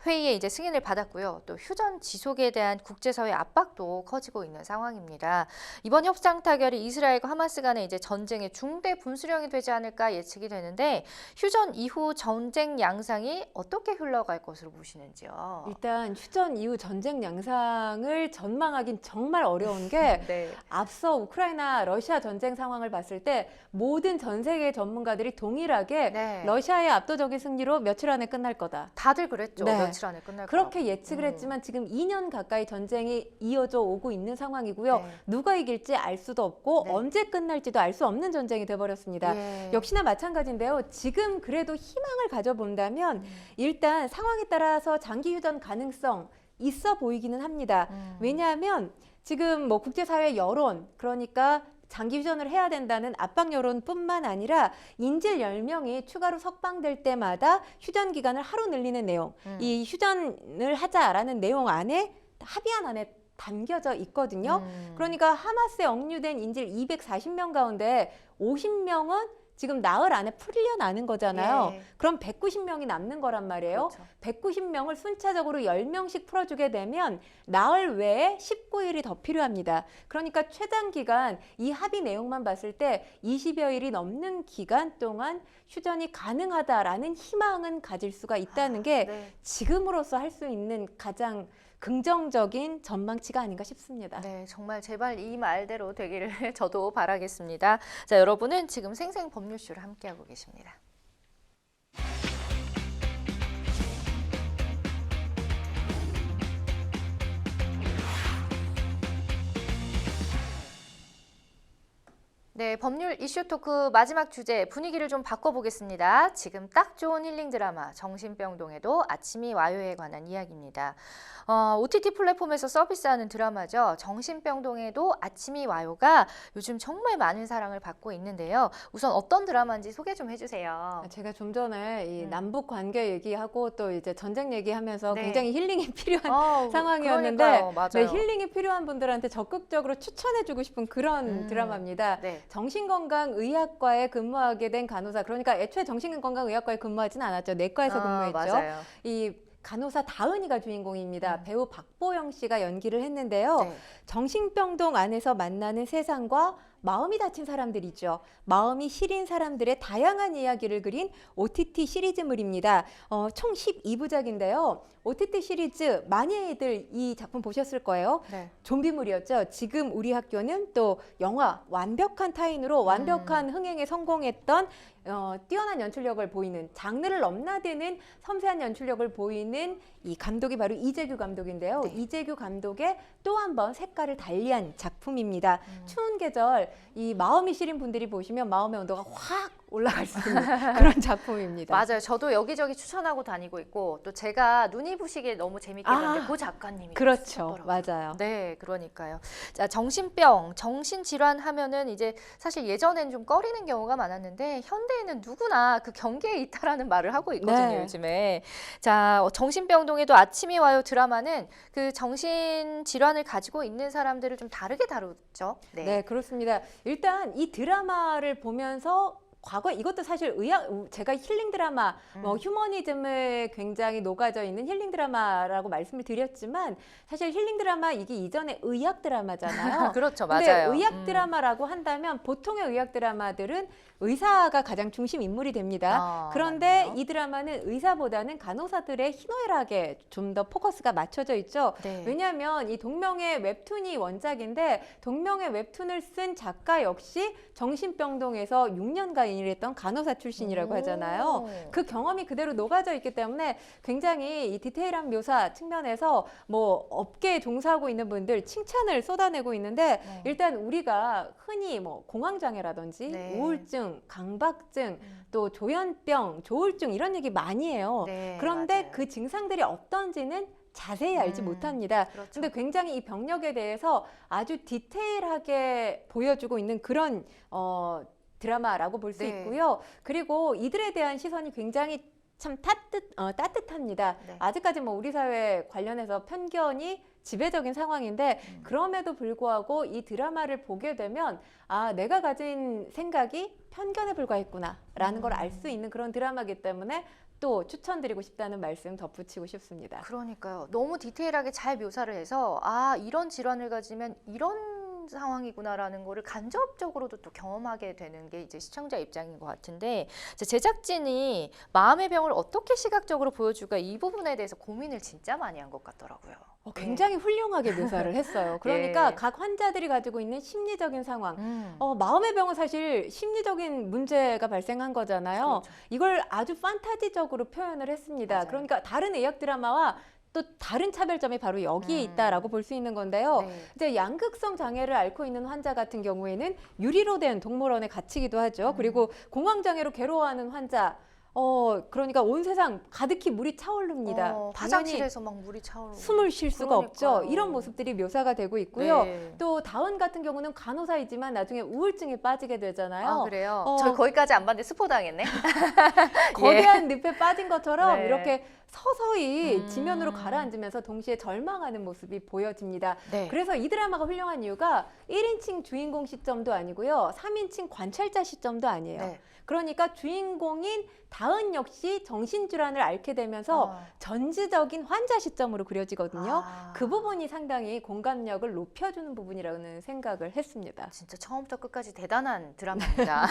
회의에 이제 승인을 받았고요. 또 휴전 지속에 대한 국제사회 압박도 커지고 있는 상황입니다. 이번 협상 타결이 이스라엘과 하마스 간의 이제 전쟁의 중대 분수령이 되지 않을까 예측이 되는데 휴전 이후 전쟁 양상이 어떻게 흘러갈 것으로 보시는지요? 일단 휴전 이후 전쟁 양상을 전망하긴 정말 어려운 게 네. 앞서 우크라이나 러시아 전쟁 상황을 봤을 때 모든 전 세계 전문가들이 동일하게 네. 러시아의 압도적인 승리로 며칠 안에 끝날 거다. 다들 그랬죠. 네. 며칠 안에 끝날 그렇게 거라고. 예측을 했지만 지금 2년 가까이 전쟁이 이어져 오고 있는 상황이고요. 네. 누가 이길지 알 수도 없고 네. 언제 끝날지도 알 수 없는 전쟁이 돼버렸습니다. 예. 역시나 마찬가지인데요. 지금 그래도 희망을 가져본다면 일단 상황에 따라서 장기 휴전 가능성 있어 보이기는 합니다. 왜냐하면 지금 뭐 국제사회 여론 그러니까 장기 휴전을 해야 된다는 압박 여론뿐만 아니라 인질 10명이 추가로 석방될 때마다 휴전 기간을 하루 늘리는 내용, 이 휴전을 하자라는 내용 안에 합의안 안에 담겨져 있거든요. 그러니까 하마스에 억류된 인질 240명 가운데 50명은 지금 나흘 안에 풀려나는 거잖아요. 예. 그럼 190명이 남는 거란 말이에요. 그렇죠. 190명을 순차적으로 10명씩 풀어주게 되면 나흘 외에 19일이 더 필요합니다. 그러니까 최단 기간 이 합의 내용만 봤을 때 20여일이 넘는 기간 동안 휴전이 가능하다라는 희망은 가질 수가 있다는 게 네. 지금으로서 할 수 있는 가장 긍정적인 전망치가 아닌가 싶습니다. 네, 정말 제발 이 말대로 되기를 저도 바라겠습니다. 자, 여러분은 지금 생생 법률쇼를 함께하고 계십니다. 네, 법률 이슈 토크 마지막 주제 분위기를 좀 바꿔보겠습니다. 지금 딱 좋은 힐링 드라마 정신병동에도 아침이 와요에 관한 이야기입니다. OTT 플랫폼에서 서비스하는 드라마죠. 정신병동에도 아침이 와요가 요즘 정말 많은 사랑을 받고 있는데요. 우선 어떤 드라마인지 소개 좀 해주세요. 제가 좀 전에 이 남북 관계 얘기하고 또 이제 전쟁 얘기하면서 네. 굉장히 힐링이 필요한 상황이었는데 그러니까요. 맞아요. 네, 힐링이 필요한 분들한테 적극적으로 추천해주고 싶은 그런 드라마입니다. 네. 정신건강의학과에 근무하게 된 간호사, 그러니까 애초에 정신건강의학과에 근무하지는 않았죠. 내과에서 근무했죠. 맞아요. 이 간호사 다은이가 주인공입니다. 배우 박보영 씨가 연기를 했는데요. 네. 정신병동 안에서 만나는 세상과 마음이 다친 사람들이죠. 마음이 시린 사람들의 다양한 이야기를 그린 OTT 시리즈물입니다. 총 12부작인데요. OTT 시리즈 많이들 이 작품 보셨을 거예요. 네. 좀비물이었죠. 지금 우리 학교는 또 영화 완벽한 타인으로 완벽한 흥행에 성공했던 뛰어난 연출력을 보이는 장르를 넘나드는 섬세한 연출력을 보이는 이 감독이 바로 이재규 감독인데요. 네. 이재규 감독의 또 한 번 색깔을 달리한 작품입니다. 추운 계절 이 마음이 시린 분들이 보시면 마음의 온도가 확 올라갈 수 있는 그런 작품입니다. 맞아요. 저도 여기저기 추천하고 다니고 있고 또 제가 눈이 부시게 너무 재밌게 봤는데 그 작가님이 그렇죠. 추천하더라고요. 맞아요. 네, 그러니까요. 자, 정신병, 정신질환 하면은 이제 사실 예전엔 좀 꺼리는 경우가 많았는데 현대에는 누구나 그 경계에 있다라는 말을 하고 있거든요, 네. 요즘에. 자, 정신병동에도 아침이 와요 드라마는 그 정신질환을 가지고 있는 사람들을 좀 다르게 다루죠. 네, 그렇습니다. 일단 이 드라마를 보면서 과거 이것도 사실 제가 힐링 드라마, 뭐 휴머니즘에 굉장히 녹아져 있는 힐링 드라마라고 말씀을 드렸지만 사실 힐링 드라마 이게 이전에 의학 드라마잖아요. 그렇죠, 근데 맞아요. 의학 드라마라고 한다면 보통의 의학 드라마들은 의사가 가장 중심 인물이 됩니다. 그런데 맞네요. 이 드라마는 의사보다는 간호사들의 희노애락에 좀 더 포커스가 맞춰져 있죠. 네. 왜냐하면 이 동명의 웹툰이 원작인데 동명의 웹툰을 쓴 작가 역시 정신병동에서 6년간 일했던 간호사 출신이라고 하잖아요. 그 경험이 그대로 녹아져 있기 때문에 굉장히 이 디테일한 묘사 측면에서 뭐 업계에 종사하고 있는 분들 칭찬을 쏟아내고 있는데 일단 우리가 흔히 뭐 공황장애라든지 네. 우울증, 강박증, 또 조현병, 조울증 이런 얘기 많이 해요. 네, 그런데 맞아요. 그 증상들이 어떤지는 자세히 알지 못합니다. 그렇죠. 근데 굉장히 이 병력에 대해서 아주 디테일하게 보여주고 있는 그런 드라마라고 볼 수 네. 있고요. 그리고 이들에 대한 시선이 굉장히 참 따뜻합니다. 네. 아직까지 뭐 우리 사회 관련해서 편견이 지배적인 상황인데 그럼에도 불구하고 이 드라마를 보게 되면 아, 내가 가진 생각이 편견에 불과했구나라는 걸 알 수 있는 그런 드라마이기 때문에 또 추천드리고 싶다는 말씀 덧붙이고 싶습니다. 그러니까요. 너무 디테일하게 잘 묘사를 해서 아, 이런 질환을 가지면 이런 상황이구나라는 거를 간접적으로도 또 경험하게 되는 게 이제 시청자 입장인 것 같은데 제작진이 마음의 병을 어떻게 시각적으로 보여줄까 이 부분에 대해서 고민을 진짜 많이 한 것 같더라고요. 굉장히 훌륭하게 묘사를 했어요. 그러니까 예. 각 환자들이 가지고 있는 심리적인 상황, 음. 마음의 병은 사실 심리적인 문제가 발생한 거잖아요. 그렇죠. 이걸 아주 판타지적으로 표현을 했습니다. 맞아요. 그러니까 다른 의학 드라마와 또 다른 차별점이 바로 여기에 있다라고 볼 수 있는 건데요. 네. 이제 양극성 장애를 앓고 있는 환자 같은 경우에는 유리로 된 동물원에 갇히기도 하죠. 그리고 공황 장애로 괴로워하는 환자, 그러니까 온 세상 가득히 물이 차오릅니다. 당연히 화장실에서 막 물이 차오르고 숨을 쉴 수가 없죠. 그러니까요. 이런 모습들이 묘사가 되고 있고요. 네. 또 다운 같은 경우는 간호사이지만 나중에 우울증에 빠지게 되잖아요. 아, 그래요? 어, 저 거기까지 안 봤는데 스포 당했네. 거대한 늪에 빠진 것처럼 네. 이렇게 서서히 지면으로 가라앉으면서 동시에 절망하는 모습이 보여집니다. 네. 그래서 이 드라마가 훌륭한 이유가 1인칭 주인공 시점도 아니고요. 3인칭 관찰자 시점도 아니에요. 네. 그러니까 주인공인 다은 역시 정신질환을 앓게 되면서 전지적인 환자 시점으로 그려지거든요. 아. 그 부분이 상당히 공감력을 높여주는 부분이라는 생각을 했습니다. 진짜 처음부터 끝까지 대단한 드라마입니다.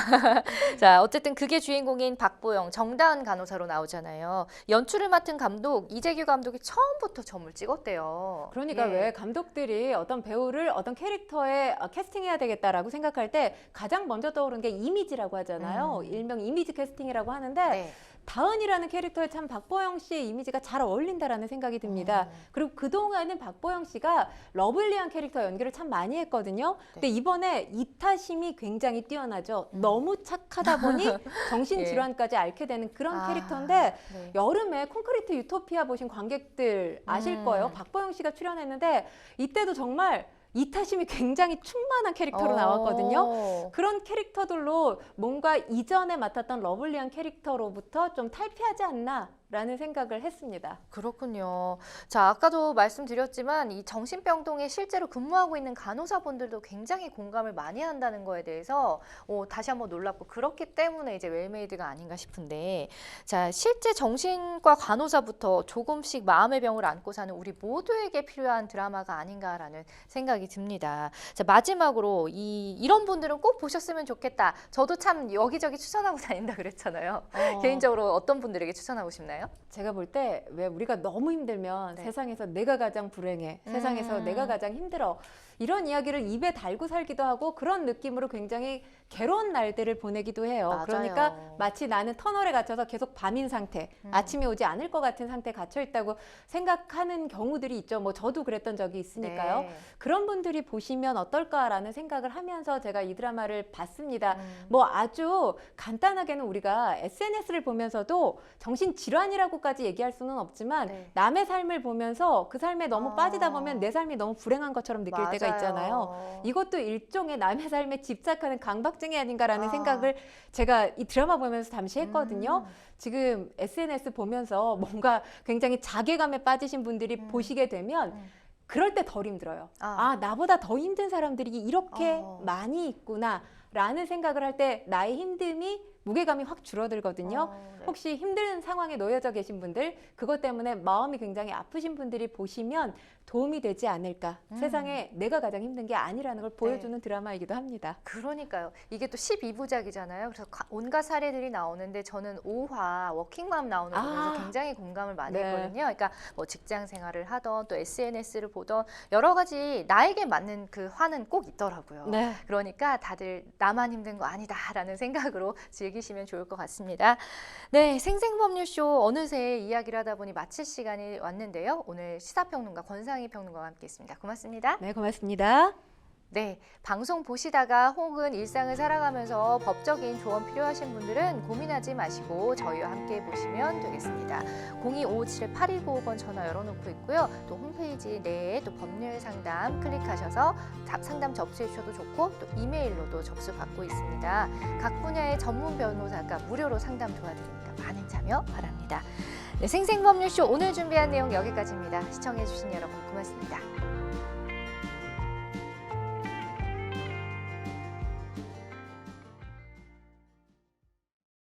자, 어쨌든 그게 주인공인 박보영, 정다은 간호사로 나오잖아요. 연출을 맡은 감독 이재규 감독이 처음부터 점을 찍었대요. 그러니까 예. 왜 감독들이 어떤 배우를 어떤 캐릭터에 캐스팅해야 되겠다라고 생각할 때 가장 먼저 떠오르는 게 이미지라고 하잖아요. 일명 이미지 캐스팅이라고 하는데 네. 다은이라는 캐릭터에 참 박보영 씨의 이미지가 잘 어울린다라는 생각이 듭니다. 그리고 그동안은 박보영 씨가 러블리한 캐릭터 연기를 참 많이 했거든요. 근데 이번에 이타심이 굉장히 뛰어나죠. 너무 착하다 보니 정신질환까지 앓게 되는 그런 캐릭터인데 네. 여름에 콘크리트 유토피아 보신 관객들 아실 거예요. 박보영 씨가 출연했는데 이때도 정말 이타심이 굉장히 충만한 캐릭터로 나왔거든요. 그런 캐릭터들로 뭔가 이전에 맡았던 러블리한 캐릭터로부터 좀 탈피하지 않나라는 생각을 했습니다. 그렇군요. 자, 아까도 말씀드렸지만 이 정신병동에 실제로 근무하고 있는 간호사분들도 굉장히 공감을 많이 한다는 거에 대해서 다시 한번 놀랍고 그렇기 때문에 이제 웰메이드가 아닌가 싶은데 자, 실제 정신과 간호사부터 조금씩 마음의 병을 안고 사는 우리 모두에게 필요한 드라마가 아닌가라는 생각이 듭니다. 자, 마지막으로 이런 분들은 꼭 보셨으면 좋겠다. 저도 참 여기저기 추천하고 다닌다 그랬잖아요. 개인적으로 어떤 분들에게 추천하고 싶나요? 제가 볼 때 왜 우리가 너무 힘들면 네. 세상에서 내가 가장 불행해, 세상에서 내가 가장 힘들어 이런 이야기를 입에 달고 살기도 하고 그런 느낌으로 굉장히 괴로운 날들을 보내기도 해요. 맞아요. 그러니까 마치 나는 터널에 갇혀서 계속 밤인 상태, 아침이 오지 않을 것 같은 상태에 갇혀 있다고 생각하는 경우들이 있죠. 뭐 저도 그랬던 적이 있으니까요. 네. 그런 분들이 보시면 어떨까라는 생각을 하면서 제가 이 드라마를 봤습니다. 뭐 아주 간단하게는 우리가 SNS를 보면서도 정신질환이라고까지 얘기할 수는 없지만 네. 남의 삶을 보면서 그 삶에 너무 빠지다 보면 내 삶이 너무 불행한 것처럼 느낄 때가 있잖아요. 이것도 일종의 남의 삶에 집착하는 강박증이 아닌가라는 생각을 제가 이 드라마 보면서 잠시 했거든요. 지금 SNS 보면서 뭔가 굉장히 자괴감에 빠지신 분들이 보시게 되면 그럴 때 덜 힘들어요. 나보다 더 힘든 사람들이 이렇게 많이 있구나 라는 생각을 할 때 나의 힘듦이 무게감이 확 줄어들거든요. 네. 혹시 힘든 상황에 놓여져 계신 분들, 그것 때문에 마음이 굉장히 아프신 분들이 보시면 도움이 되지 않을까. 세상에 내가 가장 힘든 게 아니라는 걸 보여주는 드라마이기도 합니다. 그러니까요. 이게 또 12부작이잖아요. 그래서 온갖 사례들이 나오는데 저는 5화 워킹맘 나오는 거 보면서 굉장히 공감을 많이 네. 했거든요. 그러니까 뭐 직장 생활을 하던 또 SNS를 보던 여러 가지 나에게 맞는 그 화는 꼭 있더라고요. 네. 그러니까 다들 나만 힘든 거 아니다라는 생각으로 즐기시면 좋을 것 같습니다. 네, 생생법률쇼 어느새 이야기를 하다 보니 마칠 시간이 왔는데요. 오늘 시사평론가 권상희 평론가와 함께했습니다. 고맙습니다. 네, 고맙습니다. 네, 방송 보시다가 혹은 일상을 살아가면서 법적인 조언 필요하신 분들은 고민하지 마시고 저희와 함께 보시면 되겠습니다. 0257-8295번 전화 열어놓고 있고요. 또 홈페이지 내에 또 법률 상담 클릭하셔서 상담 접수해 주셔도 좋고 또 이메일로도 접수 받고 있습니다. 각 분야의 전문 변호사가 무료로 상담 도와드리니까 많은 참여 바랍니다. 네, 생생법률쇼 오늘 준비한 내용 여기까지입니다. 시청해 주신 여러분 고맙습니다.